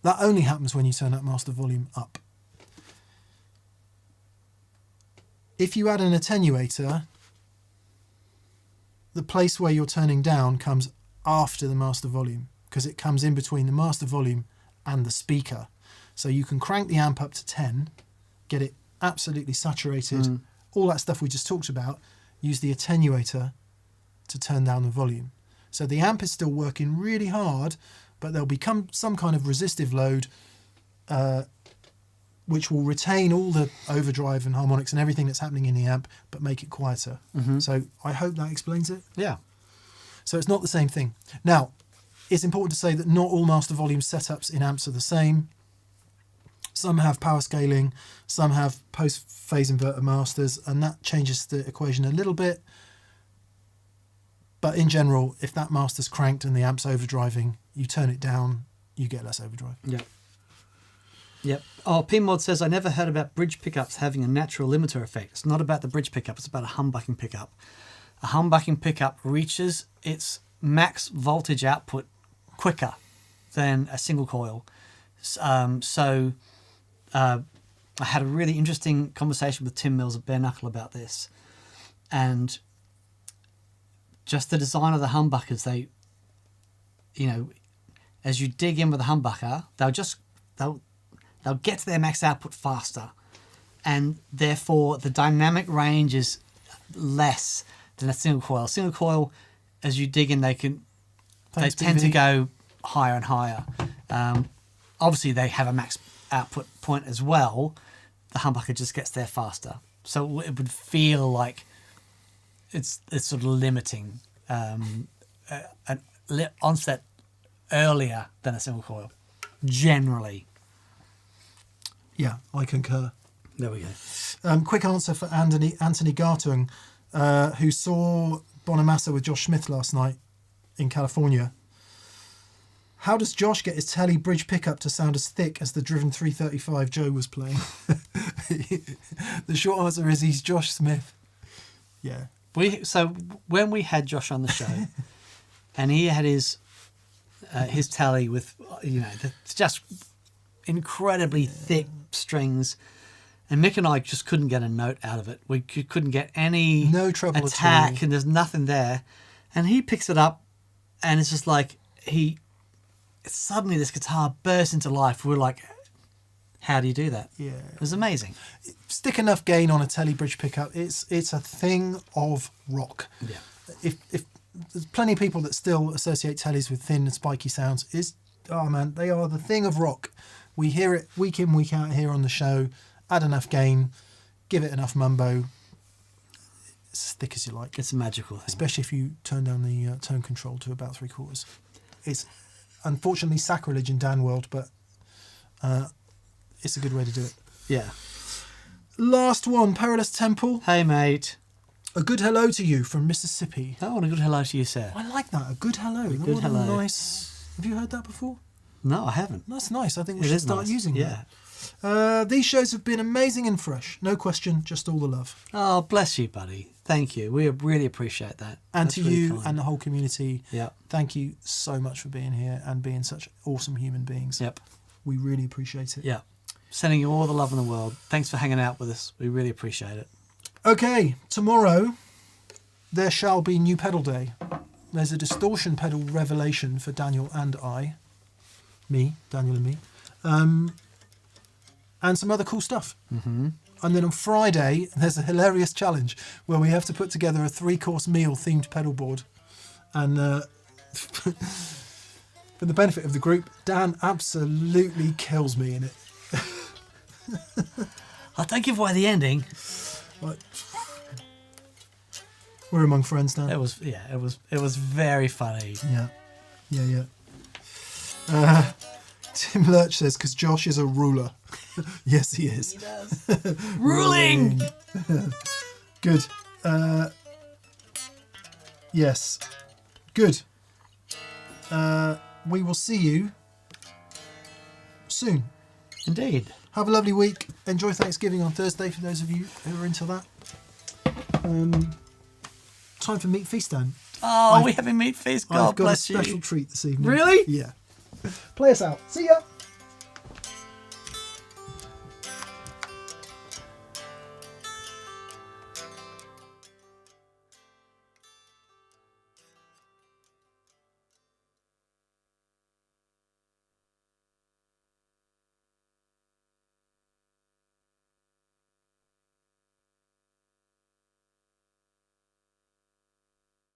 That only happens when you turn that master volume up. If you add an attenuator, the place where you're turning down comes after the master volume, because it comes in between the master volume and the speaker. So you can crank the amp up to 10, get it absolutely saturated, all that stuff we just talked about, use the attenuator to turn down the volume. So the amp is still working really hard, but there'll become some kind of resistive load which will retain all the overdrive and harmonics and everything that's happening in the amp, but make it quieter. So I hope that explains it.
Yeah.
So it's not the same thing. Now, it's important to say that not all master volume setups in amps are the same. Some have power scaling, some have post-phase inverter masters, and that changes the equation a little bit. But in general, if that master's cranked and the amp's overdriving, you turn it down, you get less overdrive.
Yeah. Yep. Oh, PMod says, I never heard about bridge pickups having a natural limiter effect. It's not about the bridge pickup, it's about a humbucking pickup. A humbucking pickup reaches its max voltage output quicker than a single coil. I had a really interesting conversation with Tim Mills at Bare Knuckle about this. And just the design of the humbuckers, they, you know, as you dig in with a humbucker, they'll get to their max output faster, and therefore the dynamic range is less than a single coil. Single coil, as you dig in, they tend to go higher and higher. Obviously, they have a max output point as well. The humbucker just gets there faster, so it would feel like it's sort of limiting an onset earlier than a single coil, generally.
Yeah, I concur.
There we go.
Quick answer for Anthony Gartung, who saw Bonamassa with Josh Smith last night in California. How does Josh get his telly bridge pickup to sound as thick as the driven 335 Joe was playing? The short answer is he's Josh Smith. Yeah.
So when we had Josh on the show, and he had his telly with, you know, just incredibly thick strings, and Mick and I just couldn't get a note out of it. We couldn't get any
trouble
attack,
at all.
and there's nothing there. And he picks it up, and it's just like suddenly this guitar bursts into life. We're like, how do you do that?
Yeah,
it was amazing.
Stick enough gain on a telly bridge pickup. It's a thing of rock.
Yeah.
If there's plenty of people that still associate tellies with thin and spiky sounds, they are the thing of rock. We hear it week in, week out here on the show. Add enough gain, give it enough mumbo. It's as thick as you like.
It's a magical thing.
Especially if you turn down the tone control to about 3/4. It's unfortunately sacrilege in Dan world, but it's a good way to do it.
Yeah.
Last one, Perilous Temple.
Hey, mate.
A good hello to you from Mississippi.
Oh, and a good hello to you, sir.
I like that. A good hello.
Good hello.
Nice. Have you heard that before?
No, I haven't.
That's nice. I think we should start using that. These shows have been amazing and fresh. No question, just all the love.
Oh, bless you, buddy. Thank you. We really appreciate that.
And
That's
to
really
you
kind.
and the whole community,
Yep.
thank you so much for being here and being such awesome human beings.
Yep.
We really appreciate it.
Yeah. Sending you all the love in the world. Thanks for hanging out with us. We really appreciate it.
Okay, tomorrow there shall be new pedal day. There's a distortion pedal revelation for Daniel and I. Daniel and me. And some other cool stuff. Mm-hmm. And then on Friday, there's a hilarious challenge where we have to put together a 3-course meal themed pedal board. And for the benefit of the group, Dan absolutely kills me in it.
don't give away the ending.
Right. We're among friends now.
It was very funny.
Yeah. Tim Lurch says, because Josh is a ruler. Yes, he is.
He does. Ruling.
Good. Yes. Good. We will see you soon.
Indeed.
Have a lovely week. Enjoy Thanksgiving on Thursday for those of you who are into that. Time for Meat Feast then.
Oh, we having meat feast. God
I've got a
bless you.
special treat this evening.
Really?
Yeah. Play us out. See ya.